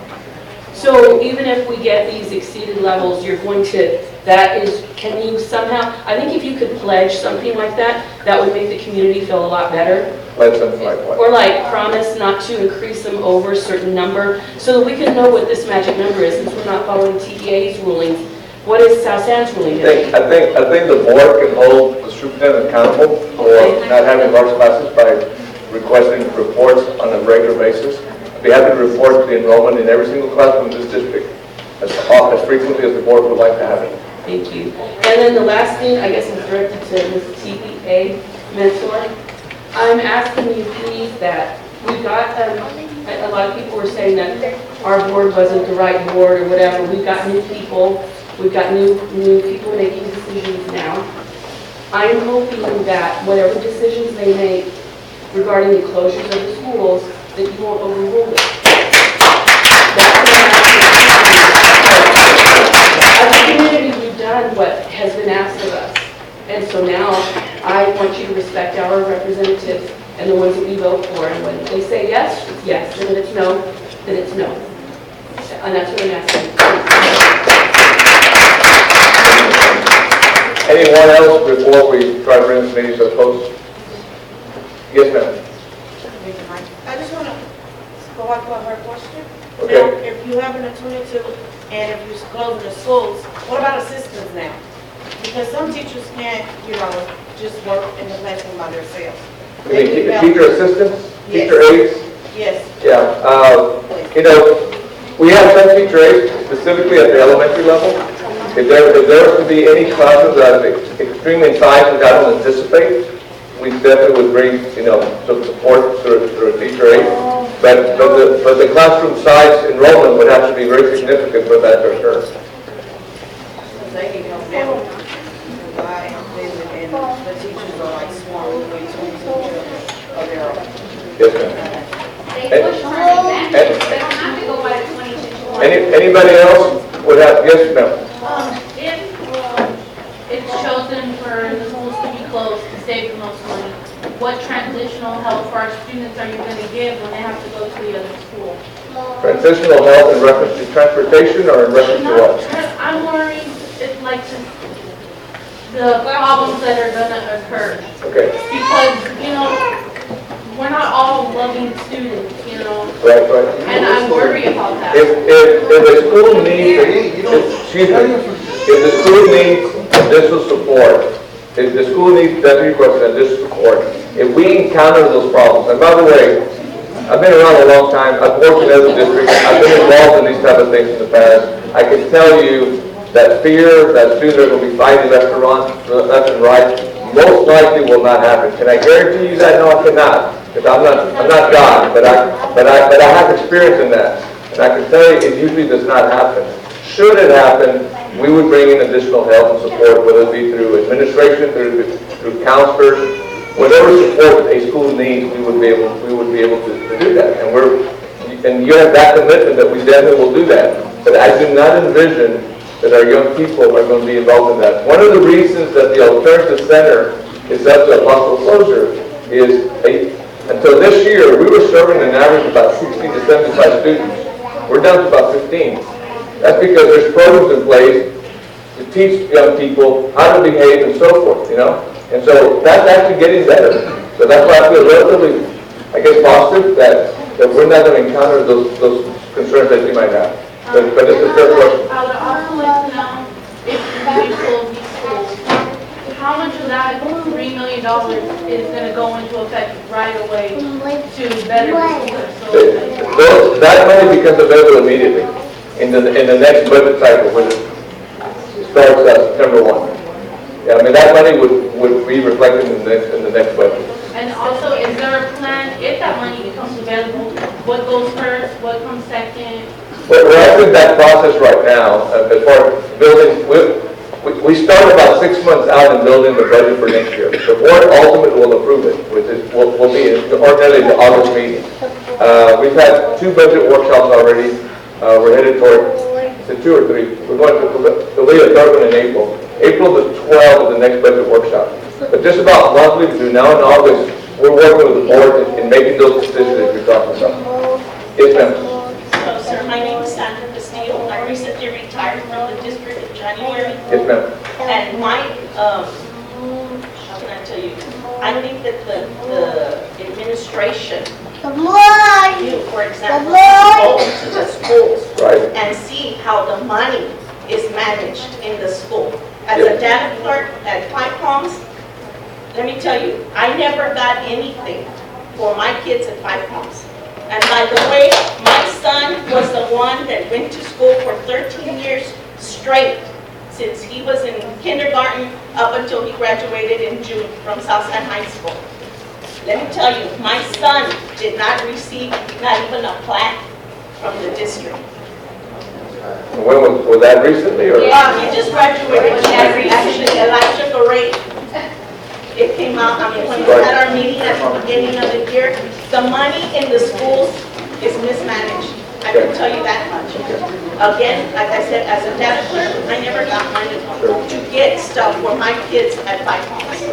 So even if we get these exceeded levels, you're going to, can you somehow, I think if you could pledge something like that, that would make the community feel a lot better. Pledge something like what? Or like promise not to increase them over a certain number, so that we can know what this magic number is, since we're not following TEA's rulings. What is South San's ruling? I think the board can hold the superintendent accountable for not having large classes by requesting reports on a regular basis. We have to report the enrollment in every single classroom in this district as frequently as the board would like to have it. Thank you. And then the last thing, I guess, is directed to Ms. TEA mentor. I'm asking you please that we've got, a lot of people were saying that our board wasn't the right board or whatever. We've got new people. We've got new people making decisions now. I'm hoping that whatever decisions they make regarding the closures of the schools, that you won't overrule it. That's what I'm asking. As a community, we've done what has been asked of us. And so now, I want you to respect our representatives and the ones that we vote for. And when they say yes, it's yes. And when it's no, then it's no. And that's what I'm asking. Anyone else before we try to bring this meeting to a close? Yes, ma'am. I just want to go back to her question. Okay. Now, if you have an alternative and if you're closing the schools, what about assistants now? Because some teachers can't, just work in the classroom by themselves. Teacher assistants, Yes. teacher aides? Yes. Yeah. We have some teacher aides specifically at the elementary level. If there was to be any classes that are extremely tight and I don't anticipate, we definitely would bring, some support through a teacher aide. But the classroom size enrollment would have to be very significant for that to occur. They can help them. Because I am busy and the teachers are like swarming with 22 children of their own. Yes, ma'am. They push for an example. They don't have to go by the 22. Anybody else would have, yes, ma'am? If it's chosen for the schools to be closed to save the most money, what transitional help for our students are you going to give when they have to go to the other school? Transitional help in reference to transportation or in reference to what? I'm worried it's like the problems that are going to occur. Okay. Because, we're not all loving students, Right. And I'm worried be a call to If the school needs, excuse me, if the school needs additional support, if the school needs deputy question additional support, if we encounter those problems, and by the way, I've been around a long time, I've worked in other districts, I've been involved in these type of things in the past. I can tell you that fear that students are going to be fighting left and right, most likely will not happen. Can I guarantee you that? No, I cannot. Because I'm not God, but I have experience in that. And I can tell you it usually does not happen. Should it happen, we would bring in additional help and support, whether it be through administration, through counselors, whatever support a school needs, we would be able to do that. And you have that commitment that we definitely will do that. But I do not envision that our young people are going to be involved in that. One of the reasons that the alternative center is up to a possible closure is until this year, we were serving an average of about 60 to 75 students. We're down to about 15. That's because there's programs in place to teach young people how to behave and so forth, you know? And so that's actually getting better. So that's why I feel relatively, I guess, positive that we're not going to encounter those concerns that you might have. But it's a fair question. I would also like to know if we close these schools, how much of that $3 million is going to go into effect right away to better the schools? So that money becomes available immediately in the next budget cycle, which starts September 1. Yeah, I mean that money would be reflected in the next budget. And also, is there a plan, if that money becomes available, what goes first, what comes second? We're in that process right now, as far as building. We start about 6 months out in building the budget for next year. The board ultimately will approve it, which will be ordinarily the August meeting. We've had 2 budget workshops already. We're headed toward, is it 2 or 3? We're going to lead a third one in April. April the 12th is the next budget workshop. But just about monthly between now and August, we're working with the board in making those decisions that you're talking about. Yes, ma'am. Hello, sir. My name is Sandra Castillo. I recently retired from the district in January. Yes, ma'am. And my, how can I tell you? I think that the administration, you, for example, go into the schools and see how the money is managed in the school. As a data clerk at Five Palms, let me tell you, I never got anything for my kids at Five Palms. And by the way, my son was the one that went to school for 13 years straight, since he was in kindergarten up until he graduated in June from South San High School. Let me tell you, my son did not receive not even a plaque from the district. When was that recently? Or? He just graduated. Actually, Elijah Garrett. It came out, I mean, when we had our meeting at the beginning of the year, the money in the schools is mismanaged. I can tell you that much. Again, like I said, as a data clerk, I never got money to get stuff for my kids at Five Palms.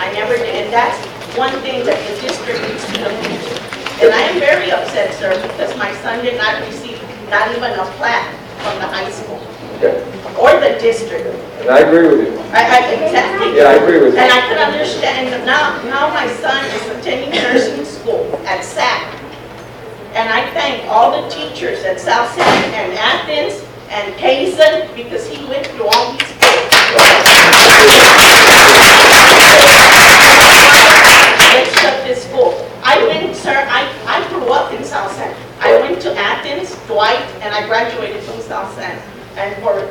I never did, and that's one thing that the district needs to look into. And I am very upset, sir, because my son did not receive not even a plaque from the high school. Or the district. And I agree with you. Exactly. Yeah, I agree with you. And I could understand, now my son is attending nursing school at SAC. And I thank all the teachers at South San and Athens and Kazen, because he went through all these schools. Let's shut this school. I went, sir, I grew up in South San. I went to Athens, Dwight, and I graduated from South San. And for,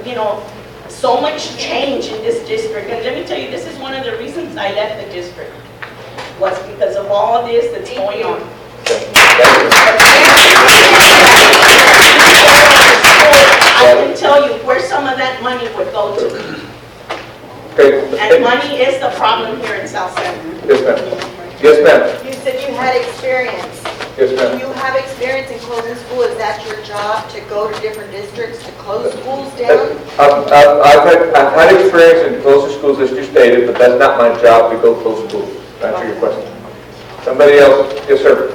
so much change in this district. And let me tell you, this is one of the reasons I left the district, was because of all this that's going on. I can tell you where some of that money would go to. And money is the problem here in South San. Yes, ma'am. Yes, ma'am. You said you had experience. Yes, ma'am. Do you have experience in closing school? Is that your job, to go to different districts to close schools down? I've had experience in closing schools as you stated, but that's not my job to go close schools. To answer your question. Somebody else? Yes, sir.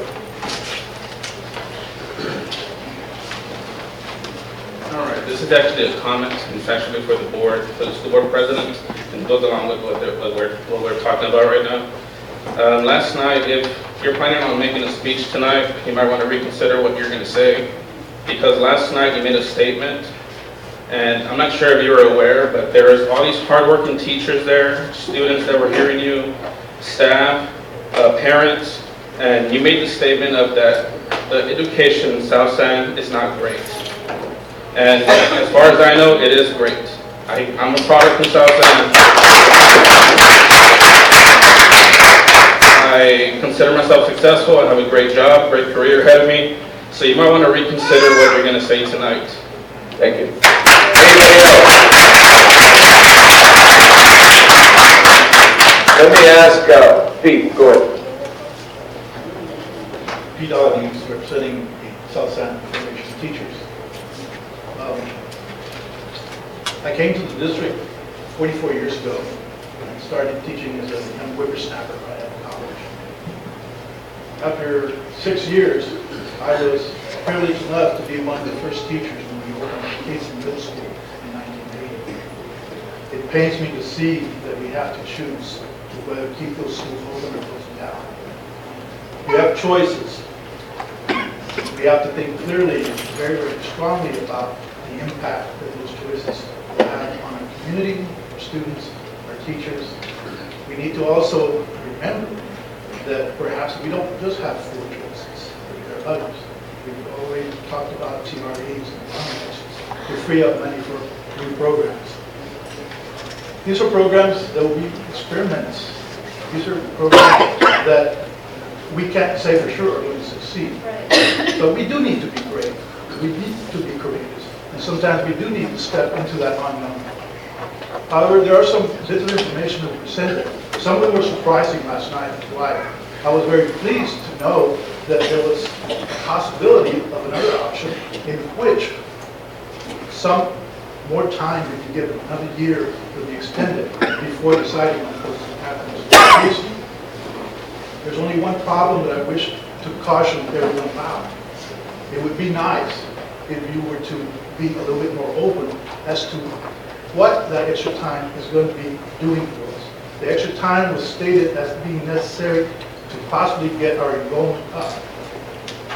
All right, this is actually a comment, it's actually for the board, for the school board president, and goes along with what we're talking about right now. Last night, if you're planning on making a speech tonight, you might want to reconsider what you're going to say. because last night you made a statement, and I'm not sure if you were aware, but there's all these hardworking teachers there, students that were hearing you, staff, parents, and you made the statement of that the education in South San is not great. And as far as I know, it is great. I'm a product from South San. I consider myself successful. I have a great job, great career ahead of me. So you might want to reconsider what you're going to say tonight. Thank you. Anybody else? Let me ask Pete, go ahead. Pete Hughes, representing the South San Federation of Teachers. I came to the district 44 years ago and started teaching as a young whippersnapper right out of college. After 6 years, I was privileged enough to be one of the first teachers when we opened Kazen Middle School in 1980. It pains me to see that we have to choose whether to keep those schools open or close them down. We have choices. We have to think clearly and very, very strongly about the impact that those choices have on our community, our students, our teachers. We need to also remember that perhaps we don't just have 4 choices, there are others. We've already talked about TREs and combinations to free up money for new programs. These are programs that will be experiments. These are programs that we can't say for sure are going to succeed. But we do need to be brave. We need to be courageous. And sometimes we do need to step into that unknown. However, there are some bits of information that were presented. Some of them were surprising last night. Why? I was very pleased to know that there was a possibility of another option in which some more time would be given, another year would be extended before deciding on what happens. There's only one problem that I wish to caution everyone about. It would be nice if you were to be a little bit more open as to what that extra time is going to be doing for us. The extra time was stated as being necessary to possibly get our enrollment up.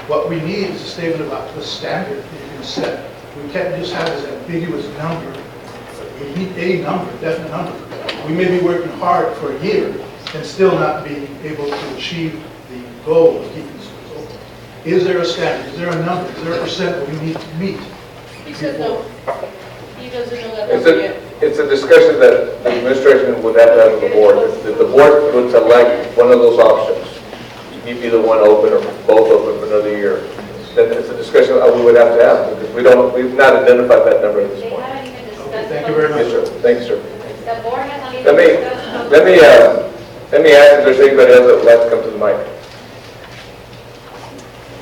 What we need is a statement about the standard that you can set. We can't just have this ambiguous number. We need a number, a definite number. We may be working hard for a year and still not be able to achieve the goal of keeping schools open. Is there a standard? Is there a number? Is there a percent that we need to meet? He said no. He doesn't know that number yet. It's a discussion that the administration would have to have with the board. If the board would select one of those options, to keep either one open or both open for another year, then it's a discussion that we would have to have, because we've not identified that number at this point. Okay, thank you very much. Yes, sir. Thank you, sir. The board has only Let me ask if there's anybody else that would like to come to the mic.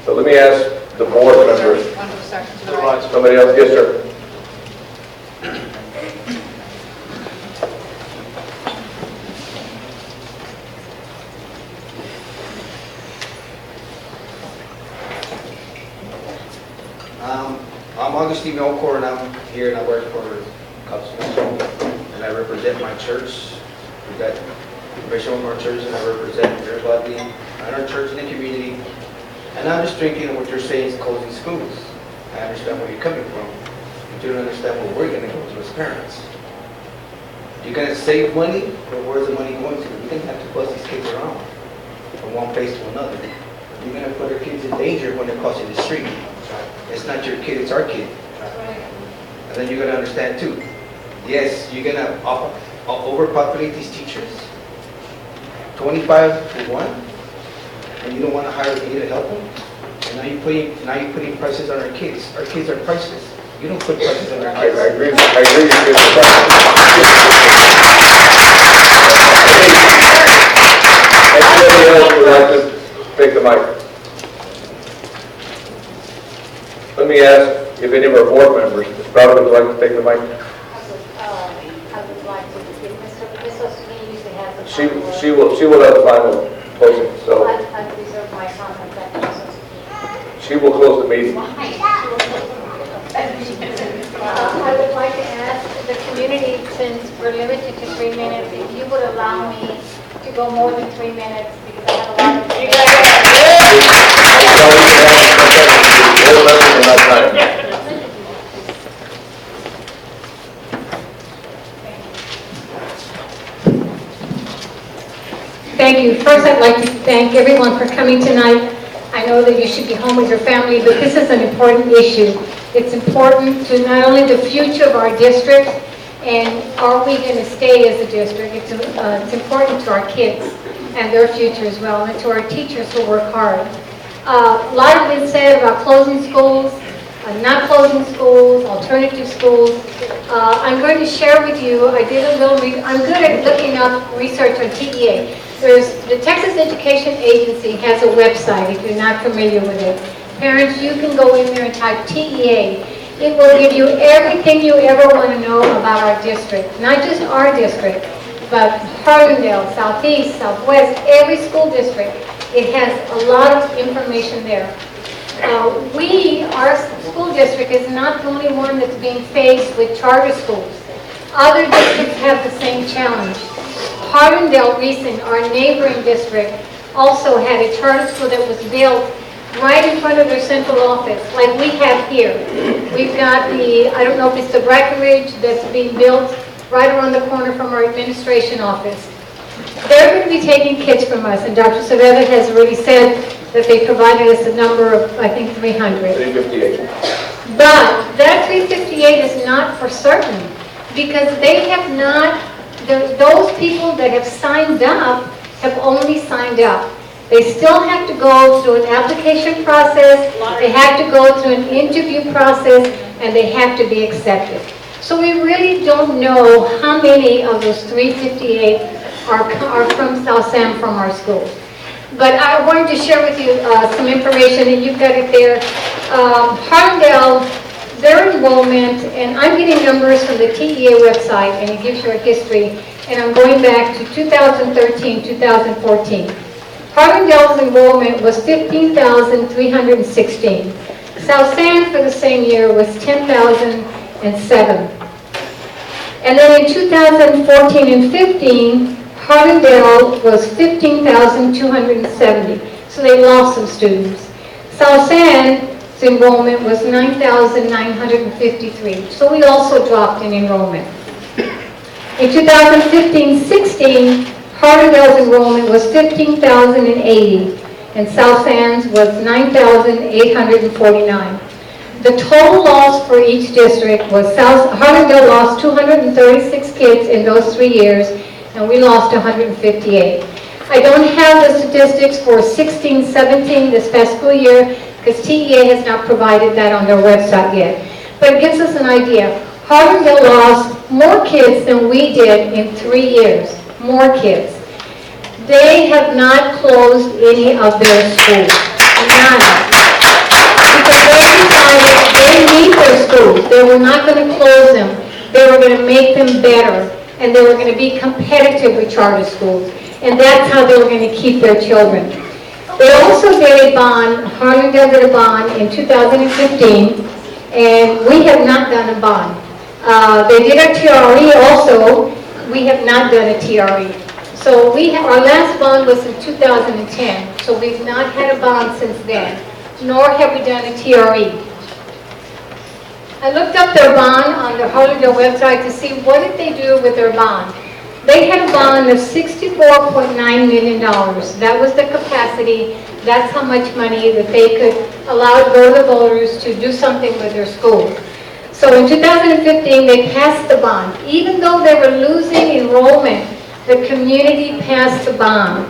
So let me ask the board members. Somebody else? Yes, sir. I'm Augustine Melchor, and I'm here and I work for Kazen, and I represent my church. We got information from our church, and I represent everybody in our church and the community. And I'm just thinking of what you're saying is closing schools. I understand where you're coming from, but you don't understand where we're going to go to as parents. You're going to save money, but where's the money going to? You're going to have to bus these kids around from one place to another. You're going to put our kids in danger when they're crossing the street. It's not your kid, it's our kid. And then you're going to understand too. Yes, you're going to overpopulate these teachers. 25 to 1, and you don't want to hire me to help them. And now you're putting prices on our kids. Our kids are priceless. You don't put prices on our kids. I agree with you. Anybody else would like to take the mic? Let me ask if any of our board members, Ms. Browder, would like to take the mic. I would like to, Mrs. usually has the She will have the final closing, so I'd reserve my comment that she will close the meeting. I would like to ask the community, since we're limited to 3 minutes, if you would allow me to go more than 3 minutes, because I have a lot of... We'll let them have time. you. First, I'd like to thank everyone for coming tonight. I know that you should be home with your family, but this is an important issue. It's important to not only the future of our district, and are we going to stay as a district, it's important to our kids and their future as well, and to our teachers who work hard. A lot has been said about closing schools, not closing schools, alternative schools. I'm going to share with you, I'm good at looking up research on TEA. The Texas Education Agency has a website, if you're not familiar with it. Parents, you can go in there and type TEA. It will give you everything you ever want to know about our district. Not just our district, but Harlandale, Southeast, Southwest, every school district. It has a lot of information there. Our school district is not the only one that's being faced with charter schools. Other districts have the same challenge. Harlandale recent, our neighboring district, also had a charter school that was built right in front of their central office, like we have here. We've got I don't know if it's the Breckenridge that's being built right around the corner from our administration office. They're going to be taking kids from us, and Dr. Savetta has already said that they provided us a number of, I think, 300. 358. But that 358 is not for certain, because they have not, those people that have signed up have only signed up. They still have to go through an application process, they have to go through an interview process, and they have to be accepted. So we really don't know how many of those 358 are from South San, from our schools. But I wanted to share with you some information, and you've got it there. Harlandale, their enrollment, and I'm getting numbers from the TEA website, and it gives you a history, and I'm going back to 2013, 2014. Harlandale's enrollment was 15,316. South San for the same year was 10,007. And then in 2014 and 15, Harlandale was 15,270. So they lost some students. South San's enrollment was 9,953. So we also dropped in enrollment. In 2015-16, Harlandale's enrollment was 15,080, and South San's was 9,849. The total loss for each district was Harlandale lost 236 kids in those 3 years, and we lost 158. I don't have the statistics for 16-17 this past school year, because TEA has not provided that on their website yet. But it gives us an idea. Harlandale lost more kids than we did in 3 years. More kids. They have not closed any of their schools. None. Because they decided they need their schools. They were not going to close them. They were going to make them better. And they were going to be competitive with charter schools. And that's how they were going to keep their children. They also did a bond, Harlandale did a bond in 2015, and we have not done a bond. They did a TRE also. We have not done a TRE. So our last bond was in 2010, so we've not had a bond since then, nor have we done a TRE. I looked up their bond on the Harlandale website to see what did they do with their bond. They had a bond of $64.9 million. That was the capacity. That's how much money that they could allow to go to the voters to do something with their school. So in 2015, they passed the bond. Even though they were losing enrollment, the community passed the bond.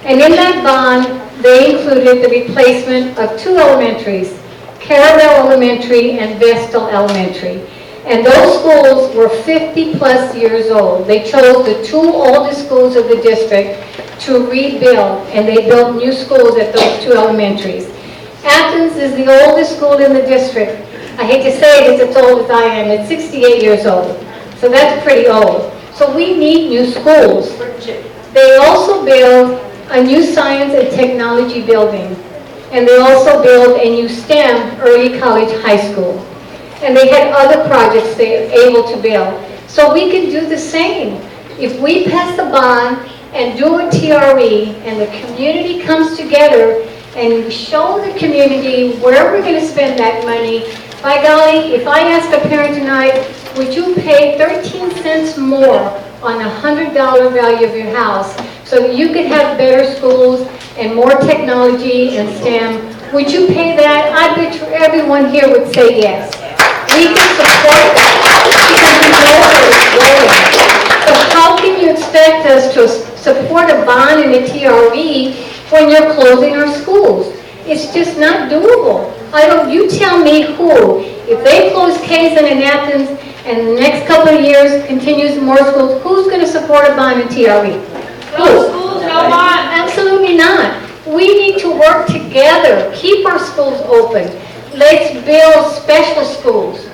And in that bond, they included the replacement of 2 elementaries, Caravel Elementary and Vestal Elementary. And those schools were 50+ years old. They chose the 2 oldest schools of the district to rebuild, and they built new schools at those 2 elementaries. Athens is the oldest school in the district. I hate to say it, it's as old as I am. It's 68 years old. So that's pretty old. So we need new schools. They also built a new science and technology building. And they also built a new STEM early college high school. And they had other projects they were able to build. So we can do the same. If we pass the bond and do a TRE and the community comes together and show the community where we're going to spend that money, by golly, if I ask a parent tonight, would you pay 13 cents more on a $100 value of your house so so that you could have better schools and more technology and STEM. Would you pay that? I bet you everyone here would say yes. We can support that because we know where it's going. So how can you expect us to support a bond and a TRE when you're closing our schools? It's just not doable. You tell me who. If they close Kazen and Athens and the next couple of years continues more schools, who's going to support a bond and TRE? Who? No schools, no bond. Absolutely not. We need to work together. Keep our schools open. Let's build special schools.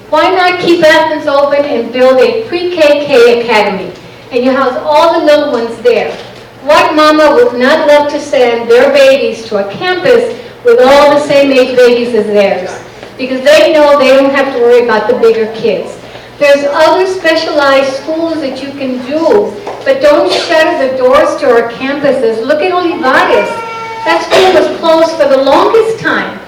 Why not keep Athens open and build a pre-KK academy? And you house all the little ones there. What mama would not love to send their babies to a campus with all the same age babies as theirs? Because they know they don't have to worry about the bigger kids. There's other specialized schools that you can do, but don't shutter the doors to our campuses. Look at Olivares. That school was closed for the longest time.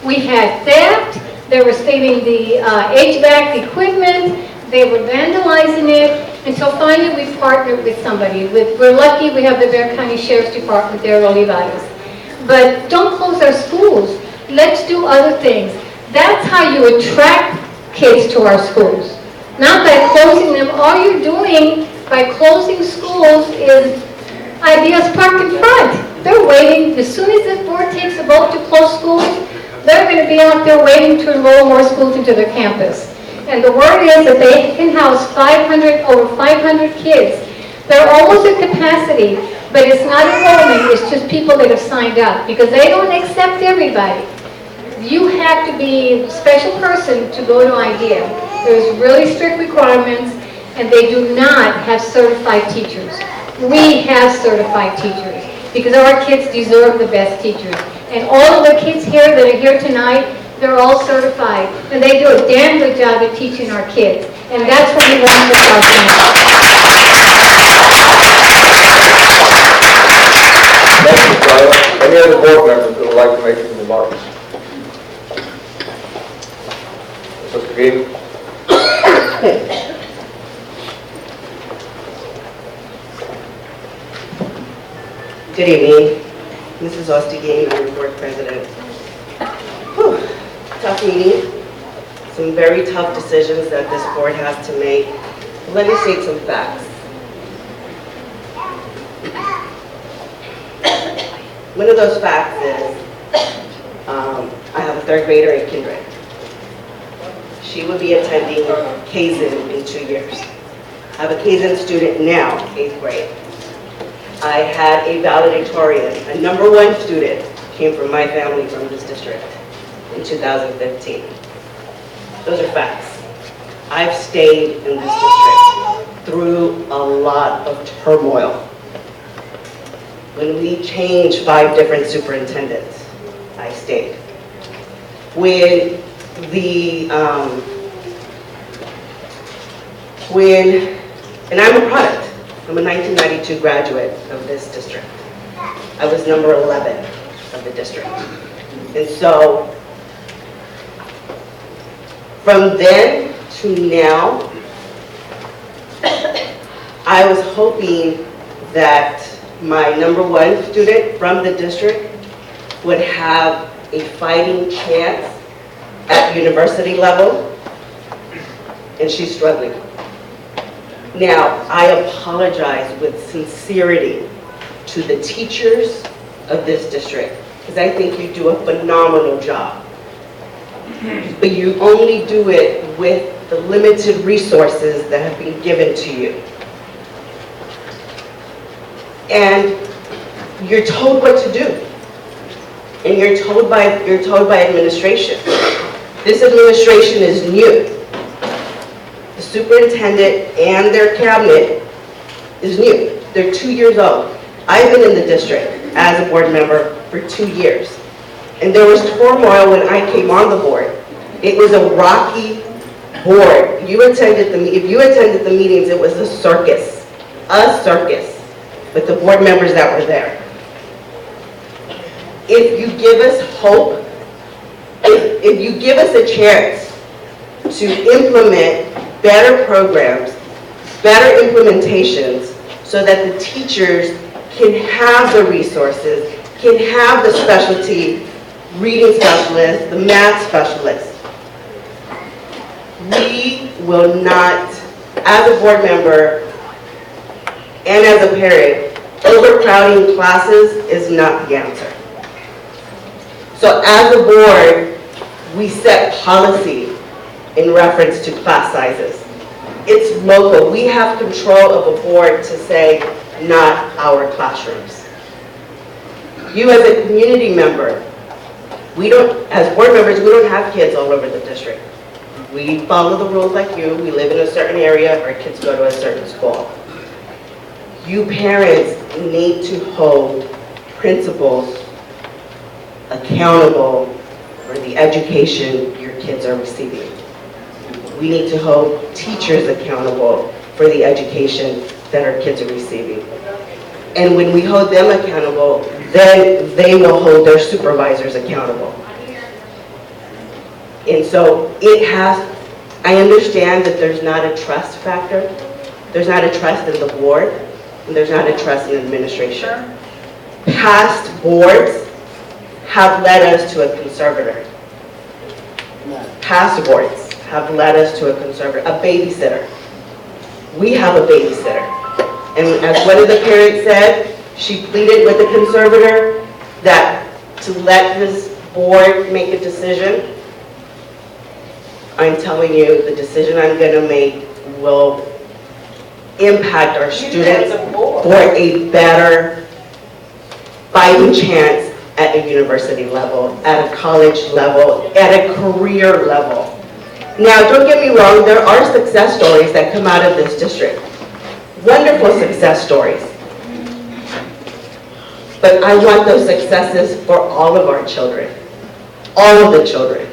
We had theft, they were stealing the HVAC equipment, they were vandalizing it, until finally we partnered with somebody. We're lucky we have the Bexar County Sheriff's Department there at Olivares. But don't close our schools. Let's do other things. That's how you attract kids to our schools. Not by closing them. All you're doing by closing schools is ideas parked in front. They're waiting. As soon as this board takes a vote to close schools, they're going to be out there waiting to enroll more schools into their campus. And the word is that they can house over 500 kids. They're almost at capacity, but it's not enrollment, it's just people that have signed up, because they don't accept everybody. You have to be a special person to go to IDEA. There's really strict requirements, and they do not have certified teachers. We have certified teachers, because our kids deserve the best teachers. And all of the kids here that are here tonight, they're all certified, and they do a damn good job at teaching our kids. And that's what we want for South Bend. Thank you, Carla. Any other board members that would like to make some remarks? Mr. Gaten? Good evening. Mrs. Ostegain, I'm your board president. Whew. Tough meeting. Some very tough decisions that this board has to make. Let me state some facts. One of those facts is I have a third grader in Kindred. She will be attending Kazen in 2 years. I have a Kazen student now, 8th grade. I had a valedictorian, a #1 student, came from my family from this district in 2015. Those are facts. I've stayed in this district through a lot of turmoil. When we changed 5 different superintendents, I stayed. When and I'm a product. I'm a 1992 graduate of this district. I was number 11 of the district. And so, from then to now, I was hoping that my #1 student from the district would have a fighting chance at university level, and she's struggling. Now, I apologize with sincerity to the teachers of this district, because I think you do a phenomenal job. But you only do it with the limited resources that have been given to you. And you're told what to do. And you're told by administration. This administration is new. The superintendent and their cabinet is new. They're 2 years old. I've been in the district as a board member for 2 years. And there was turmoil when I came on the board. It was a rocky board. If you attended the meetings, it was a circus with the board members that were there. If you give us hope, if you give us a chance to implement better programs, better implementations, so that the teachers can have the resources, can have the specialty reading specialist, the math specialist. We will not, as a board member and as a parent, overcrowding classes is not the answer. So as a board, we set policy in reference to class sizes. It's local. We have control of a board to say, not our classrooms. You as a community member, as board members, we don't have kids all over the district. We follow the rules like you. We live in a certain area, our kids go to a certain school. You parents need to hold principals accountable for the education your kids are receiving. We need to hold teachers accountable for the education that our kids are receiving. And when we hold them accountable, then they will hold their supervisors accountable. And so I understand that there's not a trust factor. There's not a trust in the board, and there's not a trust in administration. Past boards have led us to a conservator. Past boards have led us to a conservator, a babysitter. We have a babysitter. And as one of the parents said, she pleaded with the conservator that to let this board make a decision. I'm telling you, the decision I'm going to make will impact our students for a better fighting chance at a university level, at a college level, at a career level. Now, don't get me wrong, there are success stories that come out of this district. Wonderful success stories. But I want those successes for all of our children, all of the children.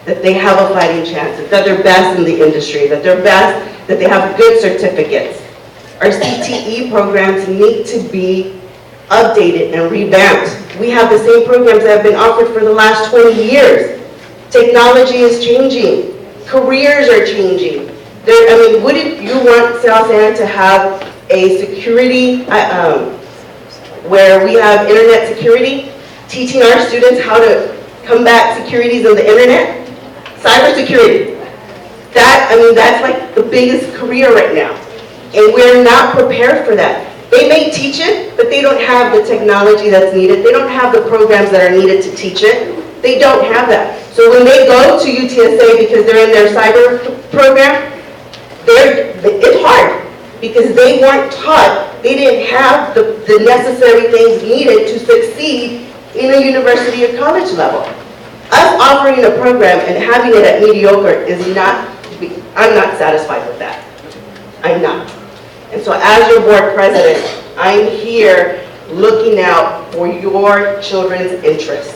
That they have a fighting chance, that they're best in the industry, that they're best, that they have good certificates. Our CTE programs need to be updated and revamped. We have the same programs that have been offered for the last 20 years. Technology is changing. Careers are changing. Wouldn't you want South Santa to have a security, where we have internet security, teaching our students how to combat securities of the internet? Cybersecurity. That's like the biggest career right now. And we're not prepared for that. They may teach it, but they don't have the technology that's needed. They don't have the programs that are needed to teach it. They don't have that. So when they go to UTSA because they're in their cyber program, it's hard because they weren't taught, they didn't have the necessary things needed to succeed in a university or college level. Us offering a program and having it at mediocre is not, I'm not satisfied with that. I'm not. And so as your board president, I'm here looking out for your children's interests.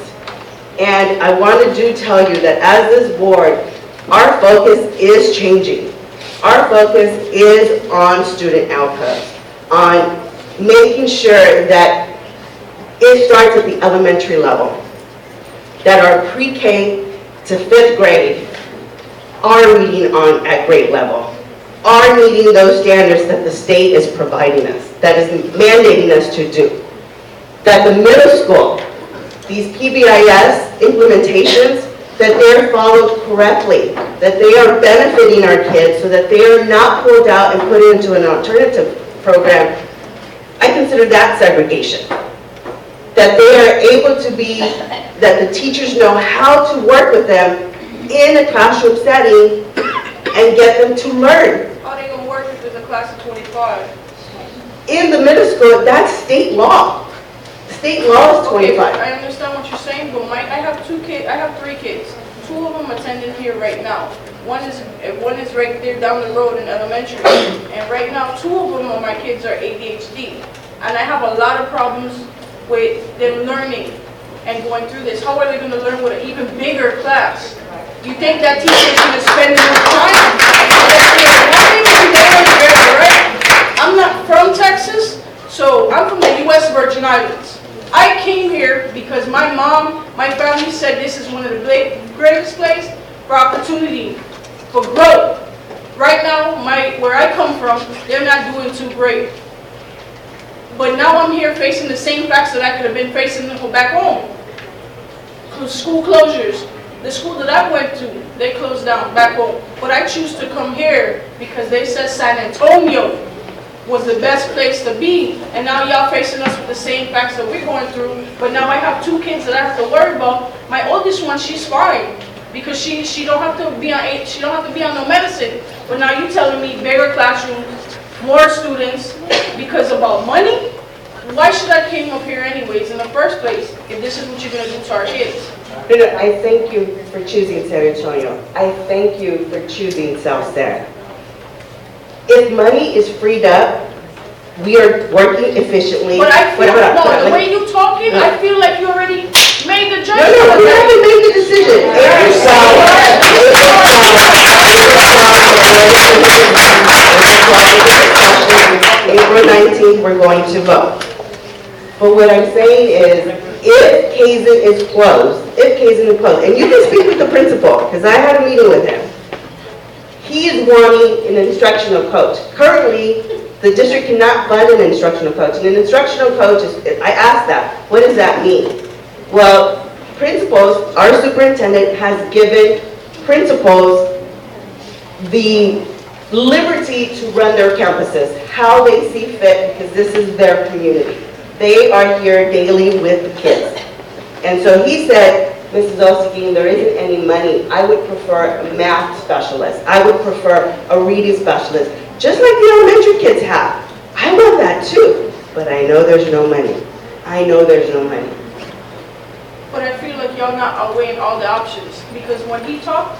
And I want to tell you that as this board, our focus is changing. Our focus is on student outcomes, on making sure that it starts at the elementary level, that our pre-K to 5th grade are reading on at grade level, are meeting those standards that the state is providing us, that is mandating us to do. That the middle school, these PBIS implementations, that they're followed correctly, that they are benefiting our kids so that they are not pulled out and put into an alternative program. I consider that segregation. That they are able to be, that the teachers know how to work with them in a classroom setting and get them to learn. How are they going to work if there's a class of 25? In the middle school, that's state law. State law is 25. Okay, I understand what you're saying, but I have 3 kids. 2 of them attending here right now. One is right there down the road in elementary. And right now, 2 of them of my kids are ADHD. And I have a lot of problems with them learning and going through this. How are they going to learn with an even bigger class? You think that teacher is going to spend more time? I'm not from Texas, so I'm from the U.S. Virgin Islands. I came here because my mom, my family said this is one of the greatest places for opportunity, for growth. Right now, where I come from, they're not doing too great. But now I'm here facing the same facts that I could have been facing back home. School closures. The school that I went to, they closed down back home. But I choose to come here because they said San Antonio was the best place to be. And now y'all facing us with the same facts that we're going through. But now I have 2 kids that I have to worry about. My oldest one, she's fine because she don't have to be on no medicine. But now you telling me bigger classrooms, more students because about money? Why should I came up here anyways in the first place if this is what you're gonna do to our kids? No, I thank you for choosing San Antonio. I thank you for choosing South San. If money is freed up, we are working efficiently. But I feel, no, the way you talking, I feel like you already made the judgment. No, we haven't made the decision. April 19th, we're going to vote. But what I'm saying is, if Kazen is closed, and you can speak with the principal, because I had a meeting with him. He is wanting an instructional coach. Currently, the district cannot fund an instructional coach. And an instructional coach is, I asked that, what does that mean? Well, principals, our superintendent has given principals the liberty to run their campuses how they see fit because this is their community. They are here daily with the kids. And so he said, Mrs. Oseguin, there isn't any money. I would prefer a math specialist. I would prefer a reading specialist, just like the elementary kids have. I want that too, but I know there's no money. I know there's no money. But I feel like y'all not outweighing all the options because when he talked,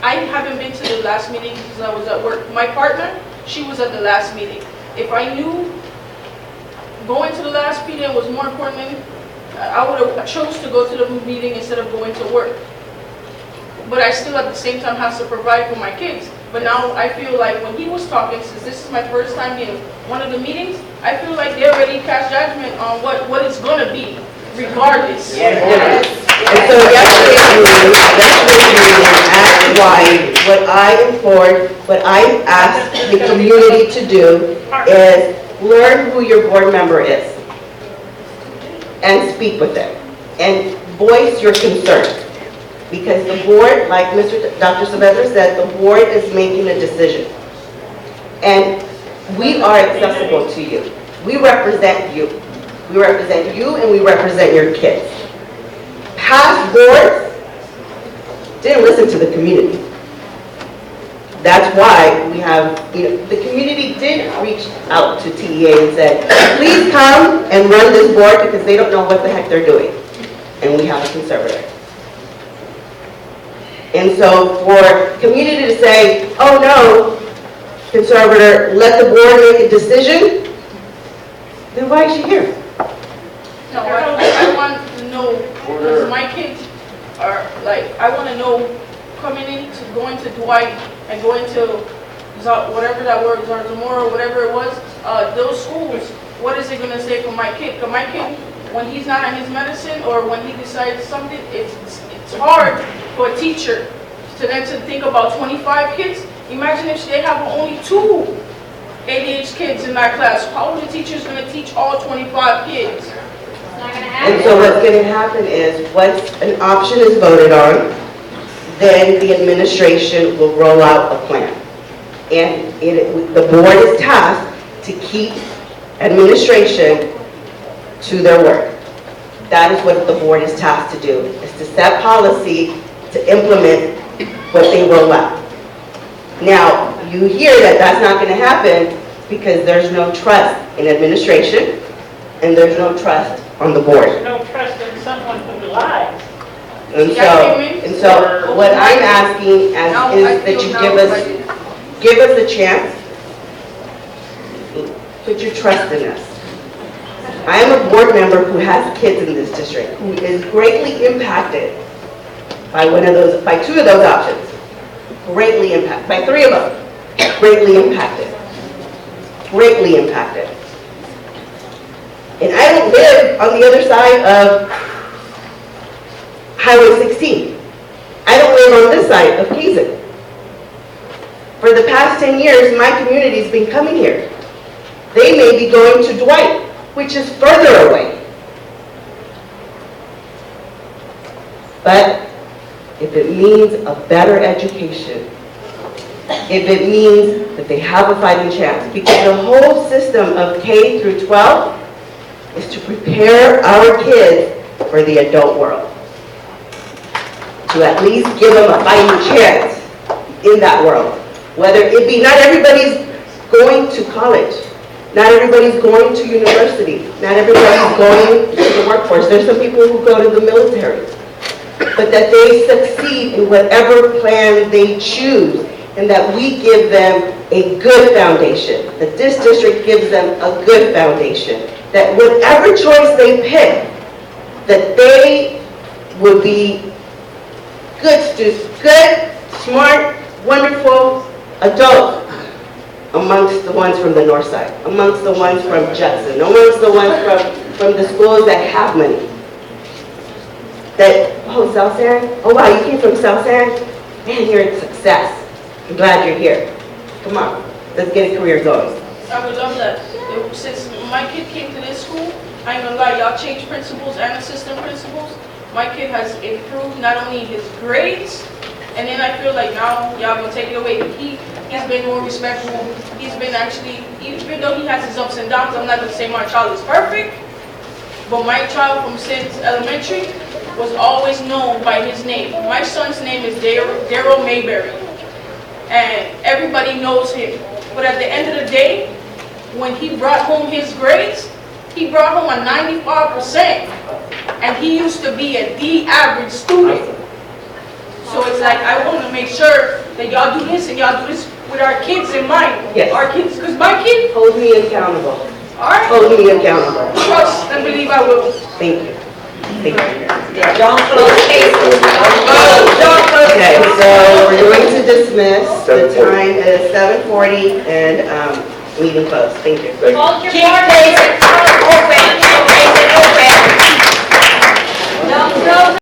I haven't been to the last meeting because I was at work. My partner, she was at the last meeting. If I knew going to the last meeting was more important than I would have chose to go to the meeting instead of going to work. But I still at the same time have to provide for my kids. But now I feel like when he was talking, since this is my first time in one of the meetings, I feel like they already cast judgment on what it's going to be, regardless. Yes. And so yesterday's meeting asked why, what I implored, what I asked the community to do is learn who your board member is and speak with them and voice your concerns. Because the board, like Dr. Saavedra said, the board is making a decision. And we are accessible to you. We represent you. We represent you and we represent your kids. Past boards didn't listen to the community. That's why we have, the community did reach out to TEA and said, please come and run this board because they don't know what the heck they're doing. And we have a conservator. And so for community to say, oh no, conservator, let the board make a decision, then why is she here? No, I want to know, because my kids are like, I want to know coming into going to Dwight and going to whatever that word, Zarzamora, whatever it was, those schools, what is it going to say for my kid? Because my kid, when he's not on his medicine or when he decides something, it's hard for a teacher to then to think about 25 kids. Imagine if they have only 2 ADHD kids in that class. How are the teachers going to teach all 25 kids? And so what's going to happen is once an option is voted on, then the administration will roll out a plan. And the board is tasked to keep administration to their work. That is what the board is tasked to do, is to set policy to implement what they roll out. Now, you hear that that's not going to happen because there's no trust in administration and there's no trust on the board. There's no trust in someone who lies. And so what I'm asking is that you give us a chance, put your trust in us. I am a board member who has kids in this district, who is greatly impacted by 2 of those options. Greatly impacted, by 3 of them, greatly impacted. Greatly impacted. And I don't live on the other side of Highway 16. I don't live on this side of Kazen. For the past 10 years, my community's been coming here. They may be going to Dwight which is further away. But if it means a better education, if it means that they have a fighting chance, because the whole system of K through 12 is to prepare our kids for the adult world. To at least give them a fighting chance in that world. Whether it be, not everybody's going to college. Not everybody's going to university. Not everybody's going to the workforce. There's some people who go to the military. But that they succeed in whatever plan they choose, and that we give them a good foundation. That this district gives them a good foundation. That whatever choice they pick, that they would be good students, good, smart, wonderful adults amongst the ones from the north side, amongst the ones from Judson, amongst the ones from the schools that have money. That, oh, South San? Oh wow, you came from South San? Man, you're a success. I'm glad you're here. Come on, let's get a career going. I would love that. Since my kid came to this school, I ain't gonna lie, y'all changed principals and assistant principals. My kid has improved not only his grades, and then I feel like now y'all gonna take it away. He's been more respectful. He's been actually, even though he has his ups and downs, I'm not gonna say my child is perfect, but my child from since elementary was always known by his name. My son's name is Daryl Mayberry, and everybody knows him. But at the end of the day, when he brought home his grades, he brought home a 95%, and he used to be a D average student. So it's like, I want to make sure that y'all do this and y'all do this with our kids in mind. Yes. Our kids, because my kid... Hold me accountable. All right. Hold me accountable. Trust and believe I will. Thank you. Thank you. Don't close cases. Okay, so we're going to dismiss. The time is 7:40 and meeting closed. Thank you. Thank you. Keep pace.